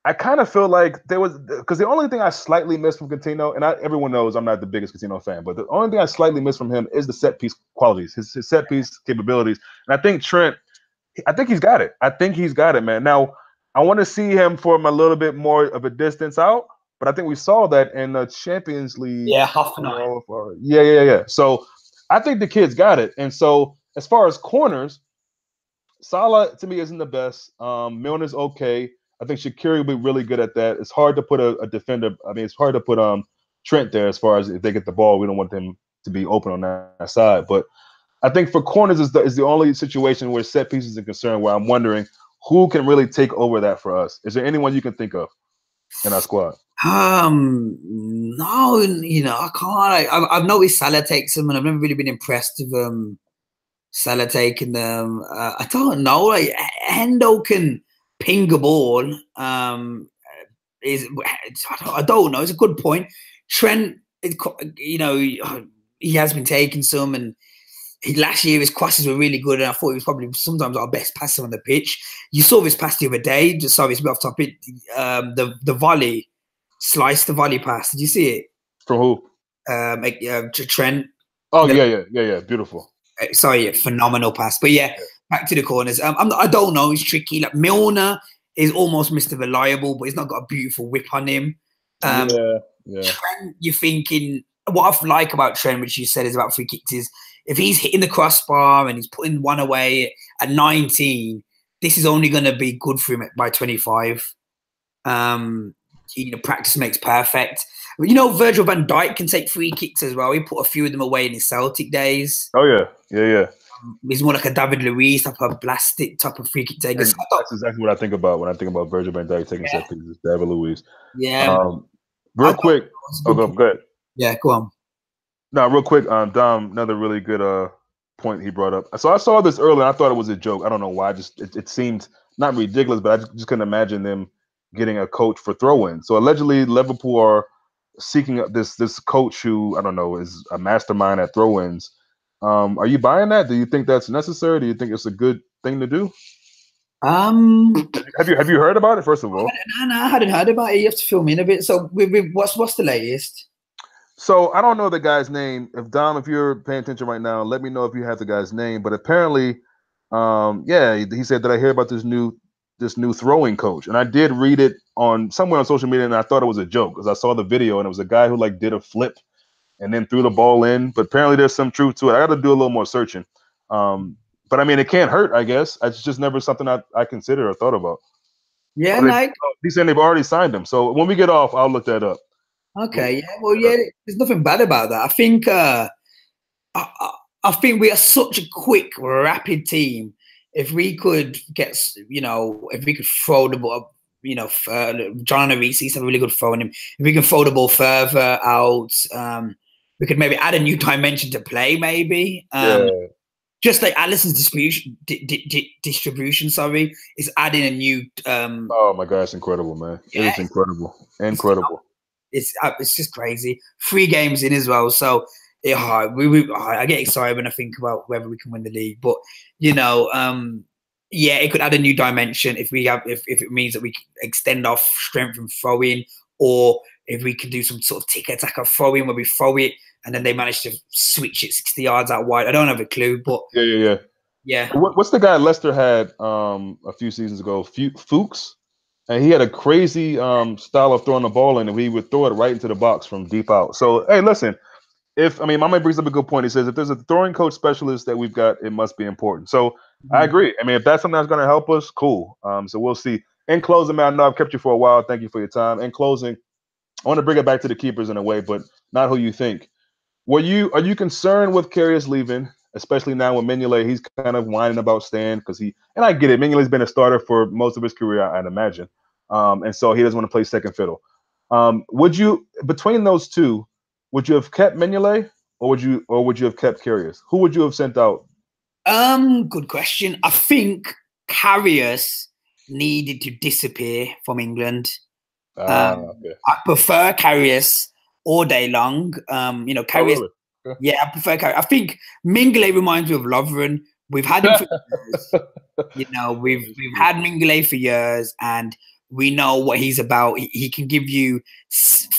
S1: I kind of feel like there was, because the only thing I slightly missed from Coutinho, and everyone knows I'm not the biggest Coutinho fan, but the only thing I slightly missed from him is the set piece qualities, his set piece capabilities. And I think Trent, I think he's got it. I think he's got it, man. Now, I want to see him from a little bit more of a distance out, but I think we saw that in the Champions League.
S2: Yeah, Hoffenheim.
S1: Yeah. So I think the kid's got it. And so as far as corners, Salah to me isn't the best. Milner's okay. I think Shaqiri will be really good at that. It's hard to put a defender. I mean, it's hard to put Trent there as far as if they get the ball. We don't want them to be open on that side. But I think for corners is the only situation where set pieces are concerned where I'm wondering who can really take over that for us. Is there anyone you can think of in our squad?
S2: No, I can't. I've noticed Salah takes them, and I've never really been impressed with Salah taking them. I don't know. Like Hendo can ping a ball. I don't know. It's a good point. Trent, he has been taking some, and last year his crosses were really good, and I thought he was probably sometimes our best passer on the pitch. You saw this pass the other day. Just sorry, it's a bit off topic. The volley. Sliced the volley pass. Did you see it?
S1: From who?
S2: To Trent.
S1: Oh, yeah. Beautiful.
S2: Sorry, phenomenal pass. But back to the corners. I don't know. It's tricky. Like Milner is almost Mr. Reliable, but he's not got a beautiful whip on him. Trent, you're thinking, what I like about Trent, which you said is about free kicks, is if he's hitting the crossbar and he's putting one away at 19, this is only going to be good for him by 25. Practice makes perfect. Virgil van Dijk can take free kicks as well. He put a few of them away in his Celtic days.
S1: Oh yeah.
S2: He's more like a David Luiz type of blastic type of free kick taker.
S1: That's exactly what I think about when I think about Virgil van Dijk taking set pieces. David Luiz.
S2: Yeah.
S1: Real quick. Go ahead.
S2: Yeah, go on.
S1: No, real quick. Dom, another really good point he brought up. So I saw this earlier. And I thought it was a joke. I don't know why. It seemed not ridiculous, but I just couldn't imagine them getting a coach for throw-in. So allegedly Liverpool are seeking this coach who, I don't know, is a mastermind at throw-ins. Are you buying that? Do you think that's necessary? Do you think it's a good thing to do? Have you heard about it, first of all?
S2: No, I hadn't heard about it. You have to fill me in a bit. So what's the latest?
S1: So I don't know the guy's name. If Dom, if you're paying attention right now, let me know if you have the guy's name. But apparently, yeah, he said that I hear about this new throwing coach, and I did read it on somewhere on social media, and I thought it was a joke because I saw the video and it was a guy who like did a flip and then threw the ball in. But apparently, there's some truth to it. I got to do a little more searching. But I mean, it can't hurt. I guess it's just never something I considered or thought about.
S2: Yeah,
S1: But
S2: like
S1: he's saying they've already signed him. So when we get off, I'll look that up.
S2: okay, yeah, well, yeah, there's nothing bad about that. I think I think we are such a quick, rapid team. If we could get, if we could throw the ball, John Reese, he's a really good throwing him. If we can throw the ball further out, we could maybe add a new dimension to play. Maybe,
S1: Yeah.
S2: just like Allison's distribution, sorry, is adding a new.
S1: Oh my God, it's incredible, man!
S2: Yeah,
S1: It's incredible, incredible.
S2: It's just crazy. 3 games in as well, so I get excited when I think about whether we can win the league. But yeah, it could add a new dimension if it means that we can extend our strength from throwing, or if we can do some sort of tick attack of throwing where we throw it and then they manage to switch it 60 yards out wide. I don't have a clue, but
S1: yeah. What's the guy Lester had a few seasons ago? Fuchs, and he had a crazy style of throwing the ball in, and he would throw it right into the box from deep out. So hey, listen. Mama brings up a good point. He says if there's a throwing coach specialist that we've got, it must be important. So I agree. I mean, if that's something that's going to help us, cool. So we'll see. In closing, man, I know I've kept you for a while. Thank you for your time. In closing, I want to bring it back to the keepers in a way, but not who you think. Are you concerned with Karius leaving, especially now with Mignolet? He's kind of whining about staying because and I get it. Mignolet's been a starter for most of his career, I'd imagine, and so he doesn't want to play second fiddle. Would you, between those two, would you have kept Mignolet or would you have kept Karius? Who would you have sent out?
S2: Good question. I think Karius needed to disappear from England.
S1: Okay.
S2: I prefer Karius all day long. Karius.
S1: Oh, really? Okay.
S2: Yeah, I prefer Karius. I think Mignolet reminds me of Lovren. We've had him for years. We've had Mignolet for years, and we know what he's about. He can give you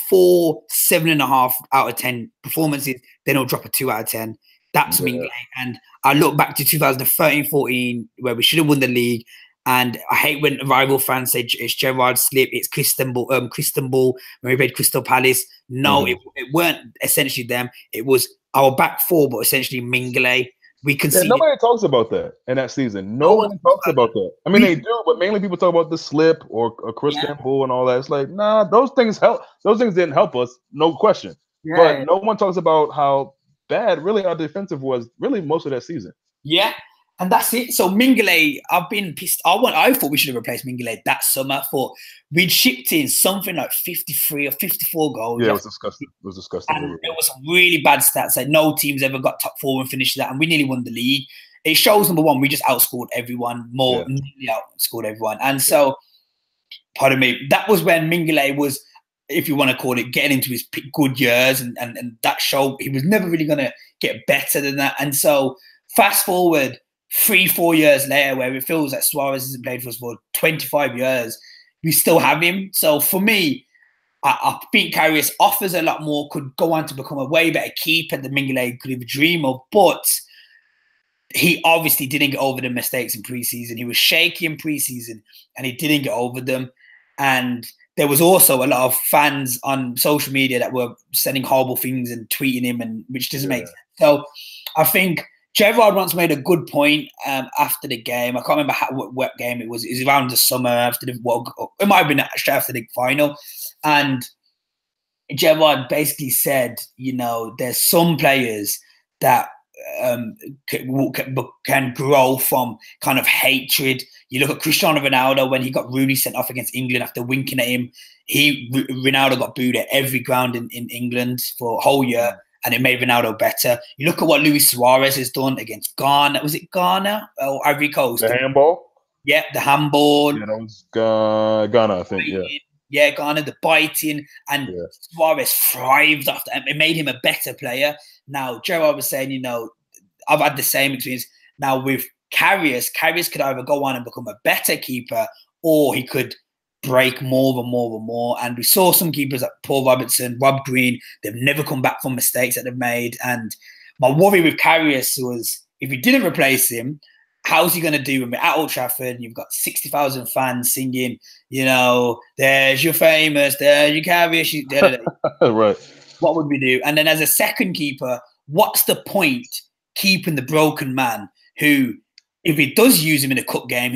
S2: 4, 7.5 out of 10 performances. Then he'll drop a 2 out of 10. That's Mignolet. And I look back to 2013-14 where we should have won the league. And I hate when rival fans say it's Gerrard slip, it's Crystal Ball when we played Crystal Palace. No, it weren't essentially them. It was our back four, but essentially Mignolet. We conceded.
S1: Nobody talks about that in that season. No one talks about that. I mean, they do, but mainly people talk about the slip or Crystal Ball and all that. It's like, nah, those things help. Those things didn't help us, no question. But no one talks about how bad really our defensive was really most of that season.
S2: Yeah. And that's it. So Mignolet, I've been pissed. I thought we should have replaced Mignolet that summer. I thought we'd shipped in something like 53 or 54 goals.
S1: Yeah, it was disgusting. It was disgusting.
S2: And it was some really bad stats. Like no team's ever got top 4 and finished that, and we nearly won the league. It shows, number one, we just outscored everyone, nearly outscored everyone. And so, pardon me, that was when Mignolet was, if you want to call it, getting into his good years, and that showed he was never really going to get better than that. And so, fast forward 3-4 years later, where it feels like Suarez hasn't played for us for 25 years, we still have him. So for me, I think Karius offers a lot more, could go on to become a way better keeper than Mignolet could even dream of. But he obviously didn't get over the mistakes in preseason. He was shaky in preseason and he didn't get over them. And there was also a lot of fans on social media that were sending horrible things and tweeting him, and which doesn't make sense. So I think Gerrard once made a good point after the game. I can't remember what game it was. It was around the summer after the World Cup. It might have been actually after the final. And Gerrard basically said, there's some players that can grow from kind of hatred. You look at Cristiano Ronaldo when he got Rooney sent off against England after winking at him. Ronaldo got booed at every ground in England for a whole year. And it made Ronaldo better. You look at what Luis Suarez has done against Ghana. Was it Ghana or Ivory Coast?
S1: The handball?
S2: Yeah, the handball.
S1: Yeah, that was Ghana, I think.
S2: Yeah, Ghana, the biting. And Suarez thrived after. It made him a better player. Now, Gerrard was saying, I've had the same experience. Now, with Karius could either go on and become a better keeper, or he could break more and more and more. And we saw some keepers like Paul Robertson, Rob Green, they've never come back from mistakes that they've made. And my worry with Karius was if we didn't replace him, how's he going to do when we're at Old Trafford? You've got 60,000 fans singing, you know, there's your famous, there's your Karius.
S1: Right.
S2: What would we do? And then as a second keeper, what's the point keeping the broken man who, if he does use him in a cup game,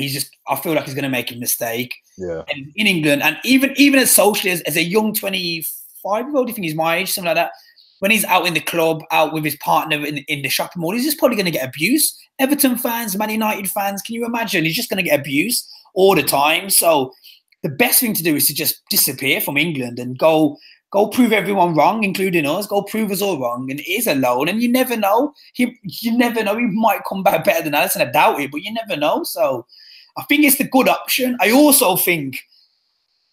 S2: I feel like he's going to make a mistake.
S1: Yeah.
S2: And in England, and even as socially as a young 25-year-old, do you think he's my age, something like that? When he's out in the club, out with his partner in the shopping mall, he's just probably going to get abused. Everton fans, Man United fans, can you imagine? He's just going to get abused all the time. So the best thing to do is to just disappear from England and go prove everyone wrong, including us. Go prove us all wrong. And it is a loan, and you never know. You never know. He might come back better than Alisson. I doubt it, but you never know. So I think it's the good option. I also think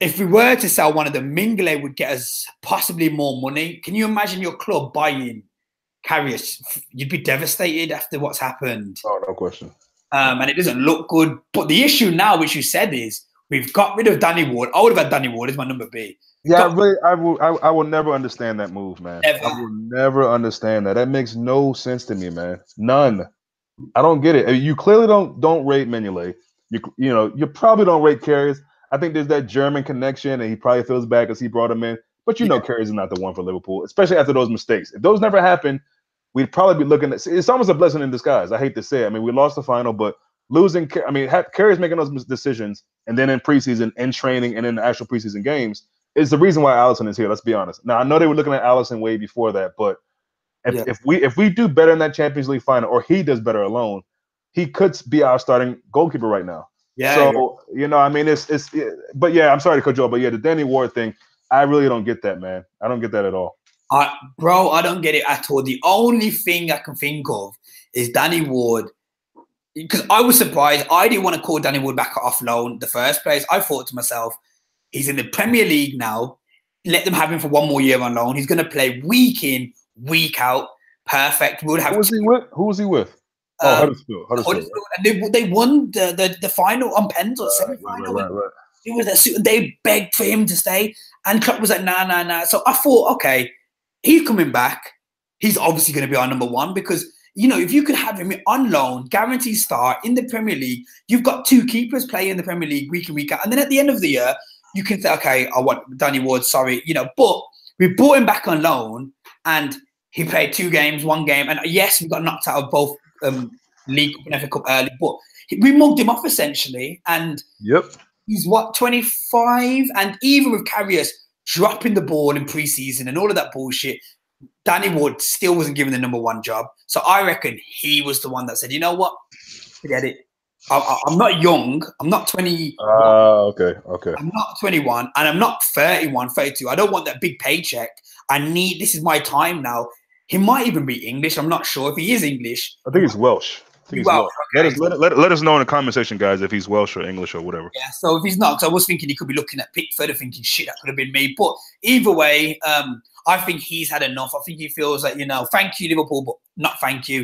S2: if we were to sell one of them, Mingele would get us possibly more money. Can you imagine your club buying Karius? You'd be devastated after what's happened.
S1: Oh, no question.
S2: And it doesn't look good. But the issue now, which you said, is we've got rid of Danny Ward. I would have had Danny Ward as my number B.
S1: Yeah, I will never understand that move, man.
S2: Never.
S1: I will never understand that. That makes no sense to me, man. None. I don't get it. You clearly don't rate Mignolet. You probably don't rate Karius. I think there's that German connection, and he probably feels bad because he brought him in. But you know, Karius is not the one for Liverpool, especially after those mistakes. If those never happened, we'd probably be looking at. It's almost a blessing in disguise. I hate to say it. I mean, we lost the final, but losing. I mean, Karius making those decisions, and then in preseason, in training, and in the actual preseason games is the reason why Alisson is here. Let's be honest. Now I know they were looking at Alisson way before that, but if we do better in that Champions League final, or he does better alone, he could be our starting goalkeeper right now.
S2: Yeah.
S1: So I mean, but yeah, I'm sorry to cut you off, but yeah, the Danny Ward thing, I really don't get that, man. I don't get that at all.
S2: Bro, I don't get it at all. The only thing I can think of is Danny Ward, because I was surprised. I didn't want to call Danny Ward back off loan in the first place. I thought to myself, he's in the Premier League now. Let them have him for one more year on loan. He's going to play week in, week out. Perfect. We'll have.
S1: Who was he with? Huddersfield.
S2: And they won the final on pens or semi-final.
S1: Right.
S2: It was that suit, and they begged for him to stay. And Klopp was like, nah. So I thought, okay, he's coming back. He's obviously going to be our number one because, if you could have him on loan, guaranteed start in the Premier League, you've got two keepers playing in the Premier League week in, week out. And then at the end of the year, you can say, okay, I want Danny Ward, sorry, but we brought him back on loan and he played 2 games, 1 game. And yes, we got knocked out of both League Cup and FA Cup early, but we mugged him off essentially. And he's 25, and even with Karius dropping the ball in preseason and all of that bullshit, Danny Ward still wasn't given the number 1 job. So I reckon he was the one that said, you know what, forget it. I'm not young. I'm not 20.
S1: Okay.
S2: I'm not 21, and I'm not 31, 32. I don't want that big paycheck. This is my time now. He might even be English. I'm not sure if he is English.
S1: I think he's Welsh. Okay. Let us know in the comment section, guys, if he's Welsh or English or whatever.
S2: Yeah, so if he's not, because I was thinking he could be looking at Pickford and thinking, shit, that could have been me. But either way, I think he's had enough. I think he feels like, thank you, Liverpool, but not thank you.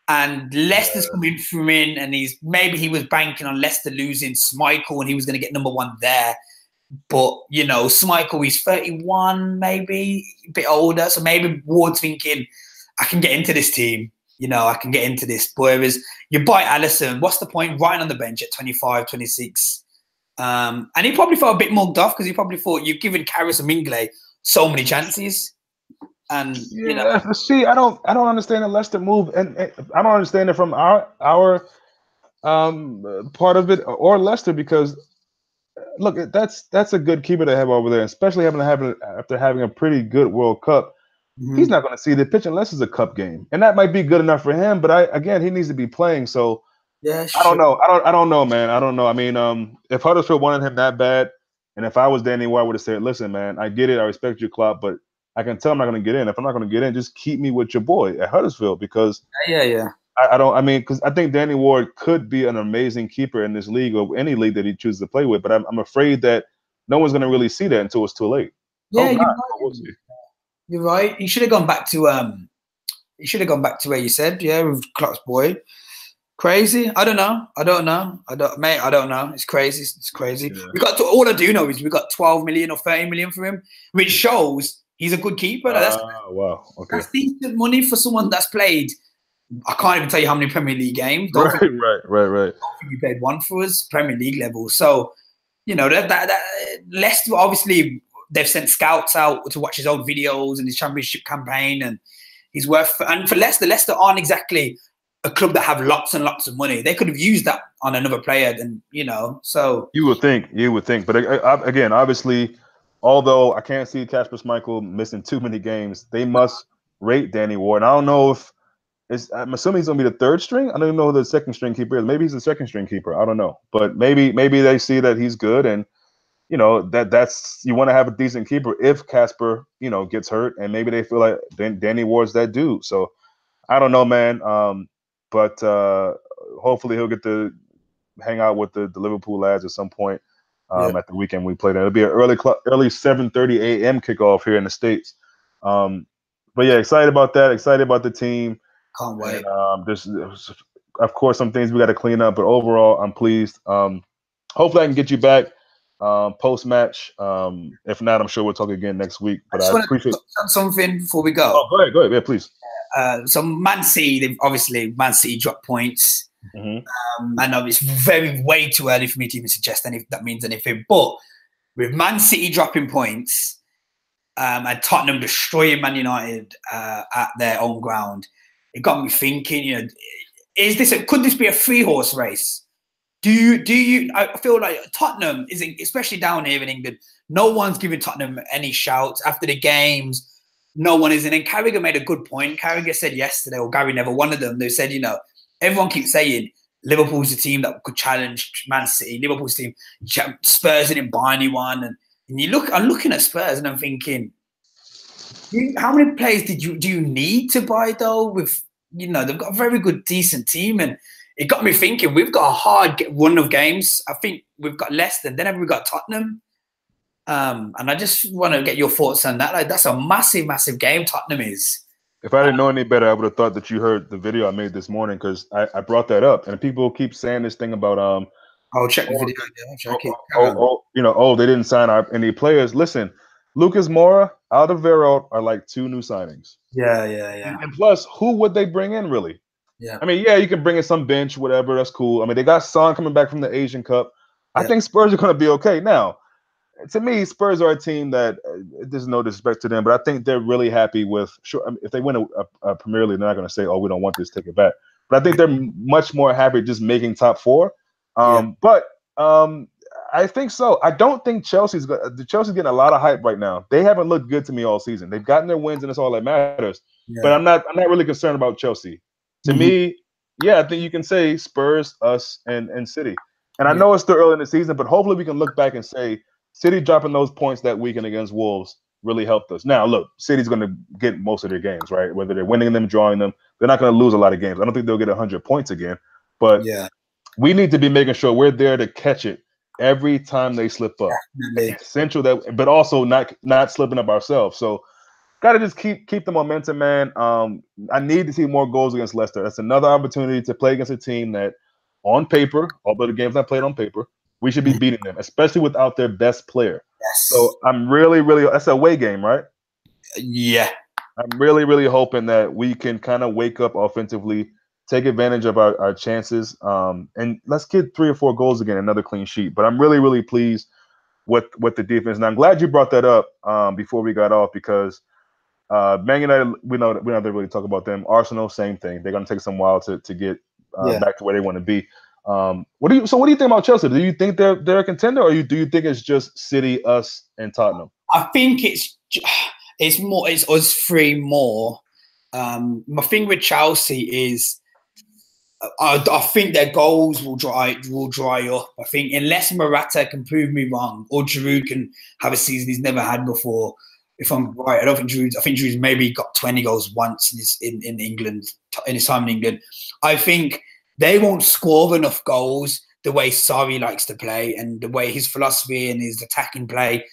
S2: And Leicester's coming from in, and maybe he was banking on Leicester losing Schmeichel and he was going to get number 1 there. But, Schmeichel, he's 31, maybe a bit older. So maybe Ward's thinking, I can get into this team. I can get into this. Whereas you buy Alisson, what's the point? Right on the bench at 25, 26. And he probably felt a bit mugged off because he probably thought you've given Karius and Mingele so many chances. And
S1: see, I don't understand the Leicester move, and I don't understand it from our part of it or Leicester, because look, that's a good keeper to have over there, especially after having a pretty good World Cup. Mm-hmm. He's not going to see the pitch unless it's a cup game, and that might be good enough for him. But he needs to be playing. So
S2: yeah,
S1: I don't know. I don't know, man. I don't know. I mean, if Huddersfield wanted him that bad, and if I was Danny Ward, I would have said, "Listen, man, I get it. I respect your club, but I can tell I'm not going to get in. If I'm not going to get in, just keep me with your boy at Huddersfield because
S2: yeah.
S1: Because I think Danny Ward could be an amazing keeper in this league or any league that he chooses to play with. But I'm afraid that no one's going to really see that until it's too late.
S2: Yeah, you're right. He should have gone back to where you said, with Klopp's boy. Crazy. I don't know. Mate. I don't know. It's crazy. It's crazy.
S1: Yeah.
S2: We got all I do know is we got 12 million or 30 million for him, which shows he's a good keeper.
S1: Wow. Okay.
S2: That's decent money for someone that's played. I can't even tell you how many Premier League games.
S1: Right.
S2: I don't think he played one for us, Premier League level. So, you know, that Leicester, obviously, they've sent scouts out to watch his old videos and his championship campaign, and he's worth. And for Leicester aren't exactly a club that have lots and lots of money. They could have used that on another player, and you know. So
S1: you would think, but again, obviously, although I can't see Kasper Schmeichel missing too many games, they must rate Danny Ward. And I don't know if I'm assuming he's gonna be the third string. I don't even know who the second string keeper is. Maybe he's the second string keeper. I don't know, but maybe they see that he's good, and you know that's you want to have a decent keeper if Kasper gets hurt, and maybe they feel like Danny Ward's that dude. So I don't know, man. But hopefully he'll get to hang out with the Liverpool lads at some point at the weekend we play them. It'll be an early 7:30 a.m. kickoff here in the States. But yeah, excited about that. Excited about the team.
S2: Can't wait.
S1: And, there's of course some things we got to clean up, but overall I'm pleased. Hopefully I can get you back post match. If not, I'm sure we'll talk again next week. But I appreciate
S2: something before we go.
S1: Oh, go ahead. Yeah, please.
S2: So Man City, Man City dropped points.
S1: Mm-hmm.
S2: And it's way too early for me to even suggest if that means anything. But with Man City dropping points and Tottenham destroying Man United at their own ground, it got me thinking. Could this be a 3-horse race? Do you? I feel like Tottenham is, especially down here in England, no one's giving Tottenham any shouts after the games. No one is. And then Carragher made a good point. Carragher said yesterday, or Gary Neville, one of them, they said, everyone keeps saying Liverpool's the team that could challenge Man City. Liverpool's team, Spurs didn't buy anyone. And I'm looking at Spurs and I'm thinking, how many players do you need to buy though? With they've got a very good, decent team, and it got me thinking. We've got a hard run of games. I think we've got Leicester, then we've got Tottenham. And I just want to get your thoughts on that. Like, that's a massive, massive game Tottenham is.
S1: If I didn't know any better, I would have thought that you heard the video I made this morning, because I brought that up, and people keep saying this thing about
S2: I'll check the video.
S1: They didn't sign any players. Listen, Lucas Moura, Alderweireld are like 2 new signings.
S2: Yeah.
S1: And plus, who would they bring in really?
S2: Yeah.
S1: I mean, yeah, you can bring in some bench, whatever. That's cool. I mean, they got Son coming back from the Asian Cup. Yeah. I think Spurs are going to be okay. Now, to me, Spurs are a team that there's no disrespect to them, but I think they're really happy with. Sure, I mean, if they win a Premier League, they're not going to say, "Oh, we don't want this, take it back." But I think they're much more happy just making top 4. But I think so. I don't think Chelsea's getting a lot of hype right now. They haven't looked good to me all season. They've gotten their wins, and it's all that matters. Yeah. But I'm not really concerned about Chelsea. To me, yeah, I think you can say Spurs, us, and City. And I know it's still early in the season, but hopefully we can look back and say City dropping those points that weekend against Wolves really helped us. Now, look, City's going to get most of their games, right? Whether they're winning them, drawing them, they're not going to lose a lot of games. I don't think they'll get 100 points again. But we need to be making sure we're there to catch it every time they slip up. It's essential that, but also not slipping up ourselves. So got to just keep the momentum, man. I need to see more goals against Leicester. That's another opportunity to play against a team that, on paper, although the game's not played on paper, we should be beating them, especially without their best player.
S2: Yes.
S1: So I'm really, that's a away game, right?
S2: Yeah.
S1: I'm really, really hoping that we can kind of wake up offensively, take advantage of our chances, and let's get 3 or 4 goals again, another clean sheet. But I'm really, really pleased with the defense. And I'm glad you brought that up before we got off, because Man United, we don't really talk about them. Arsenal, same thing. They're going to take some while to get back to where they want to be. What do you think about Chelsea? Do you think they're a contender, or do you think it's just City, us, and Tottenham?
S2: I think it's us 3 more. My thing with Chelsea is I think their goals will dry up. I think unless Morata can prove me wrong, or Giroud can have a season he's never had before. If I'm right, I think Giroud's maybe got 20 goals once in England, in his time in England. I think they won't score enough goals the way Sarri likes to play and the way his philosophy and his attacking play.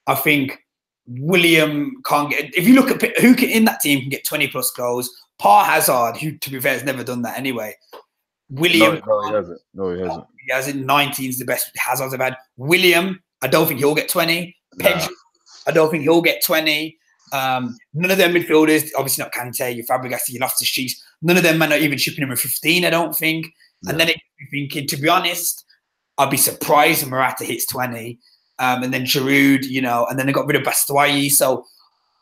S2: I think William can't get. If you look at who in that team can get 20+ goals, Hazard, who to be fair has never done that anyway. William,
S1: No, he hasn't. No, he hasn't.
S2: he hasn't. 19 is the best Hazard's have had. William, I don't think he'll get 20. Pedro, I don't think he'll get 20. None of them midfielders, obviously not Kante, your Fabregas, your Loftus-Cheek. None of them are not even chipping him with 15, I don't think. Yeah. And then it, thinking, to be honest, I'd be surprised if Morata hits 20. And then Giroud, you know, and then they got rid of Batshuayi. So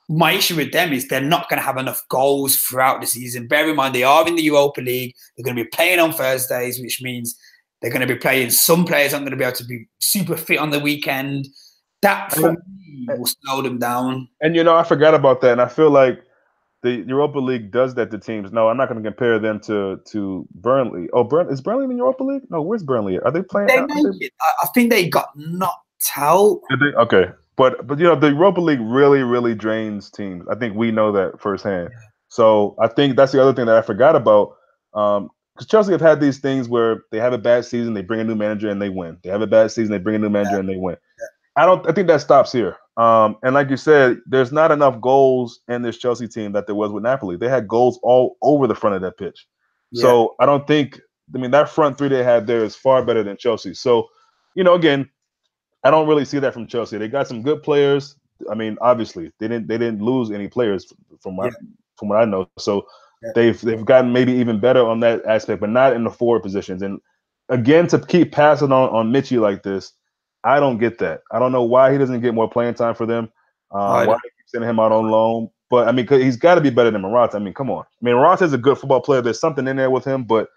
S2: my issue with them is they're not going to have enough goals throughout the season. Bear in mind, they are in the Europa League. They're going to be playing on Thursdays, which means they're going to be playing. Some players aren't going to be able to be super fit on the weekend. That, for me, will slow them down.
S1: And, you know, I forgot about that. And I feel like the Europa League does that to teams. No, I'm not going to compare them to Burnley. Oh, is Burnley in the Europa League? No, where's Burnley at? Are they playing?
S2: I think they got knocked out.
S1: Okay. But you know, the Europa League really drains teams. I think we know that firsthand. Yeah. So I think that's the other thing that I forgot about. Because Chelsea have had these things where they have a bad season, they bring a new manager and they win. They have a bad season, they bring a new manager and they win. Yeah. I think that stops here. And like you said, there's not enough goals in this Chelsea team that there was with Napoli. They had goals all over the front of that pitch. Yeah. So I don't think, I mean, that front three they had there is far better than Chelsea. So, you know, again, I don't really see that from Chelsea. They got some good players. I mean, obviously, they didn't lose any players from what I know. So they've gotten maybe even better on that aspect, but not in the forward positions. And again, to keep passing on Michy like this, I don't get that. I don't know why he doesn't get more playing time for them. Why they keep sending him out on loan. But I mean, he's got to be better than Morata. I mean, come on. I mean, Morata's a good football player. There's something in there with him, but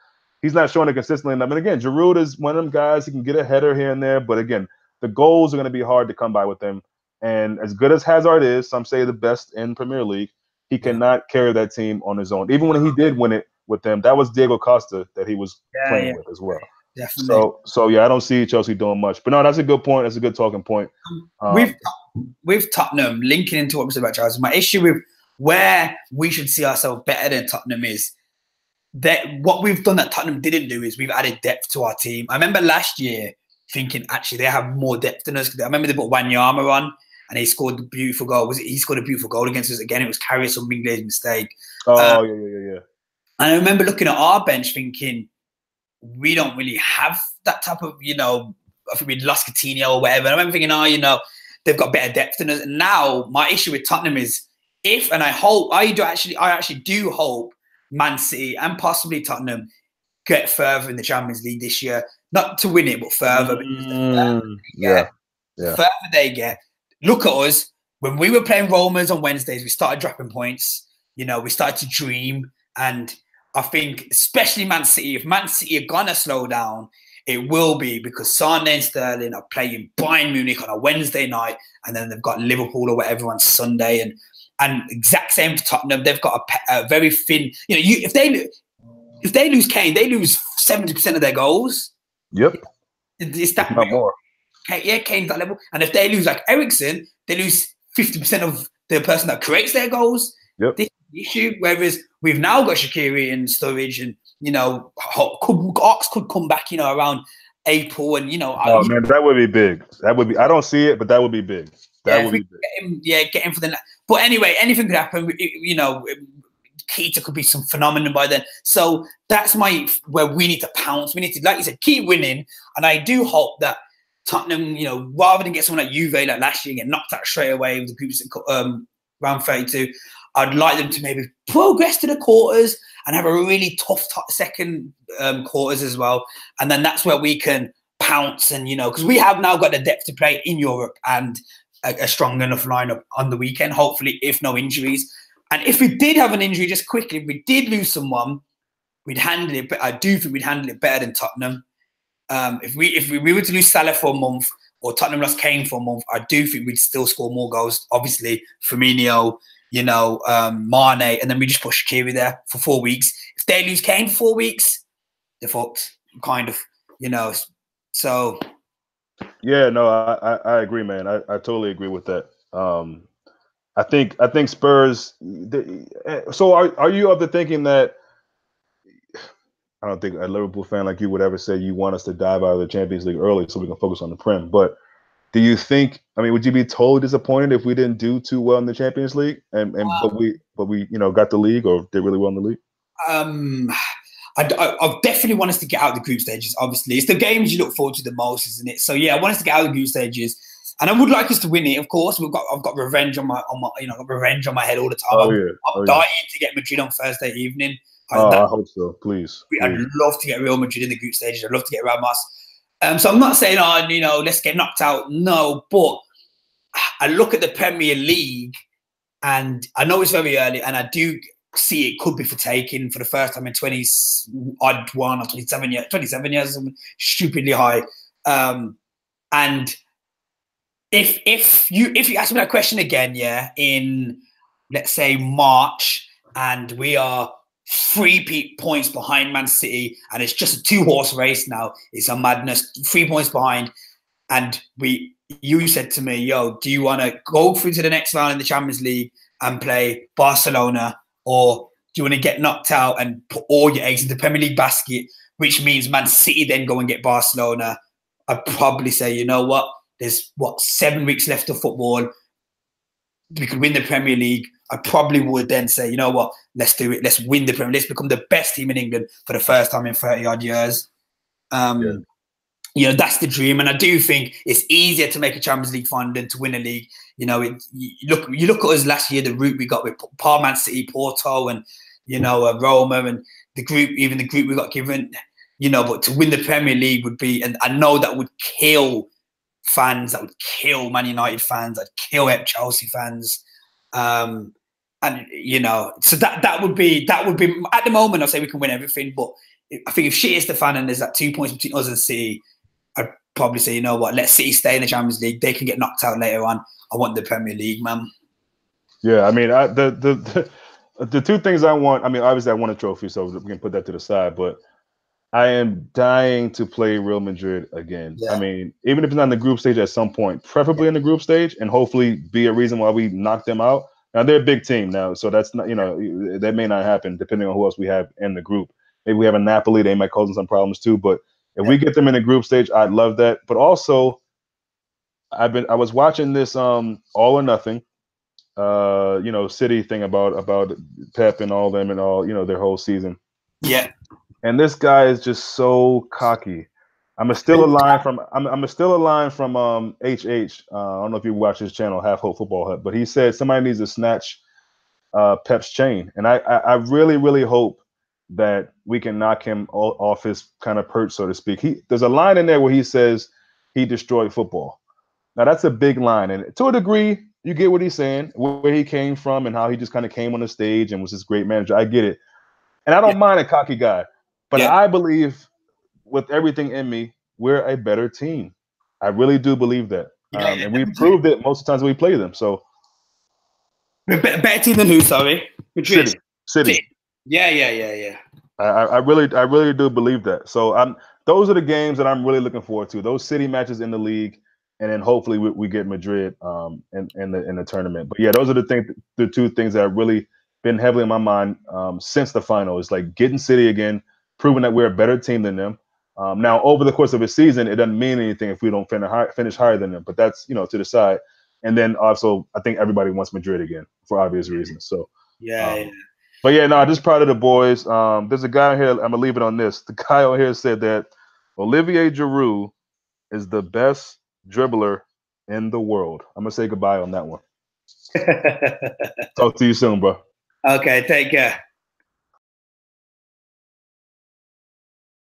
S1: he's not showing it consistently enough. And again, Giroud is one of them guys. He can get a header here and there, but again, the goals are going to be hard to come by with him. And as good as Hazard is, some say the best in Premier League, he cannot carry that team on his own. Even when he did win it with them, that was Diego Costa that he was playing with as well.
S2: Definitely.
S1: So yeah, I don't see Chelsea doing much. But no, that's a good point. That's a good talking point.
S2: With Tottenham, linking into what we said about Chelsea, my issue with where we should see ourselves better than Tottenham is that what we've done that Tottenham didn't do is we've added depth to our team. I remember last year thinking, actually, they have more depth than us. I remember they put Wanyama on and he scored a beautiful goal. He scored a beautiful goal against us again. It was Karius or Mingle's mistake.
S1: Oh, yeah.
S2: And I remember looking at our bench thinking, we don't really have that type of, you know, I think we lost Coutinho or whatever. And I remember thinking, oh, you know, they've got better depth than us. And now my issue with Tottenham is I actually do hope Man City and possibly Tottenham get further in the Champions League this year. Not to win it, but further. Further they get. Look at us. When we were playing Romans on Wednesdays, we started dropping points. You know, we started to dream. And I think, especially Man City, if Man City are going to slow down, it will be because Sane and Sterling are playing Bayern Munich on a Wednesday night, and then they've got Liverpool or whatever on Sunday. And exact same for Tottenham. They've got a very thin, you know, if they lose Kane, they lose 70% of their goals.
S1: Yep.
S2: It's that
S1: not more.
S2: Yeah, Kane's that level. And if they lose like Eriksen, they lose 50% of the person that creates their goals.
S1: Yep.
S2: This is the issue. Whereas we've now got Shaqiri and Sturridge, and you know, Ox could come back, you know, around April, and you know.
S1: Oh man, that would be big. That would be. I don't see it, but that would be big. That would be big.
S2: Get him for the. But anyway, anything could happen. You know, Keita could be some phenomenon by then. So that's where we need to pounce. We need to, like you said, keep winning. And I do hope that Tottenham, you know, rather than get someone like Juve like last year and get knocked out straight away with the groups round 32, I'd like them to maybe progress to the quarters and have a really tough second quarters as well. And then that's where we can pounce and, you know, because we have now got the depth to play in Europe and a strong enough lineup on the weekend, hopefully, if no injuries. And if we did have an injury, just quickly, if we did lose someone, we'd handle it. But I do think we'd handle it better than Tottenham. If we were to lose Salah for a month or Tottenham lost Kane for a month, I do think we'd still score more goals. Obviously, Firmino, you know, Mane, and then we just put Shaqiri there for 4 weeks. If they lose Kane for 4 weeks, they're fucked, kind of, you know. So.
S1: Yeah, no, I agree, man. I totally agree with that. I think Spurs. So are you of the thinking that? I don't think a Liverpool fan like you would ever say you want us to dive out of the Champions League early so we can focus on the Prem. But do you think? I mean, would you be totally disappointed if we didn't do too well in the Champions League but we you know got the league or did really well in the league?
S2: I definitely want us to get out of the group stages. Obviously, it's the games you look forward to the most, isn't it? So yeah, I want us to get out of the group stages, and I would like us to win it. Of course, I've got revenge on my I've got revenge on my head all the time.
S1: Oh yeah,
S2: I'm dying to get Madrid on Thursday evening.
S1: Oh, I hope so. Please.
S2: I'd love to get Real Madrid in the group stages. I'd love to get Ramos. So I'm not saying, oh, let's get knocked out. No, but I look at the Premier League, and I know it's very early, and I do see it could be for taking for the first time in 21 or 27 years, 27 years, something stupidly high. And if you ask me that question again, yeah, in let's say March, and we are 3 points behind Man City, and it's just a 2-horse race now. It's a madness. 3 points behind, and you said to me, "Yo, do you want to go through to the next round in the Champions League and play Barcelona, or do you want to get knocked out and put all your eggs in the Premier League basket, which means Man City then go and get Barcelona?" I'd probably say, you know what? There's 7 weeks left of football. We could win the Premier League. I probably would then say, you know what? Let's do it. Let's win the Premier League. Let's become the best team in England for the first time in 30-odd years. You know, that's the dream. And I do think it's easier to make a Champions League final than to win a league. You know, you look at us last year, the route we got with Man City, Porto, and, you know, Roma, and the group we got given, you know, but to win the Premier League would be, and I know that would kill fans, that would kill Man United fans, that'd kill Chelsea fans. And, you know, so that would be, at the moment, I'll say we can win everything. But I think if shit is the fan and there's that 2 points between us and City, I'd probably say, you know what, let City stay in the Champions League. They can get knocked out later on. I want the Premier League, man.
S1: Yeah, I mean, the two things I want, I mean, obviously I want a trophy, so we can put that to the side, but I am dying to play Real Madrid again. Yeah. I mean, even if it's not in the group stage at some point, preferably in the group stage, and hopefully be a reason why we knock them out. Now, they're a big team now, so that's not, you know, that may not happen depending on who else we have in the group. Maybe we have a Napoli, they might cause them some problems too, but if we get them in the group stage, I'd love that. But also, I was watching this All or Nothing, you know, City thing about Pep and all them and all, you know, their whole season.
S2: Yeah.
S1: And this guy is just so cocky. I'm still a line from HH. I don't know if you watch his channel, Half Hope Football Hut, but he said somebody needs to snatch Pep's chain, and I really, really hope that we can knock him off his kind of perch, so to speak. There's a line in there where he says he destroyed football. Now that's a big line, and to a degree, you get what he's saying, where he came from, and how he just kind of came on the stage and was this great manager. I get it, and I don't mind a cocky guy, but I believe with everything in me, we're a better team. I really do believe that, and we proved it most of the times we play them. So,
S2: we're better team than who? Sorry,
S1: Madrid. City.
S2: Yeah.
S1: I really do believe that. So those are the games that I'm really looking forward to. Those City matches in the league, and then hopefully we get Madrid in the tournament. But yeah, those are the two things that have really been heavily in my mind since the final. Is like getting City again, proving that we're a better team than them. Now, over the course of a season, it doesn't mean anything if we don't finish higher than them. But that's, you know, to the side. And then also, I think everybody wants Madrid again for obvious reasons. So
S2: yeah.
S1: But yeah, no, just proud of the boys. There's a guy here. I'm gonna leave it on this. The guy on here said that Olivier Giroud is the best dribbler in the world. I'm gonna say goodbye on that one. Talk to you soon, bro.
S2: Okay, take care.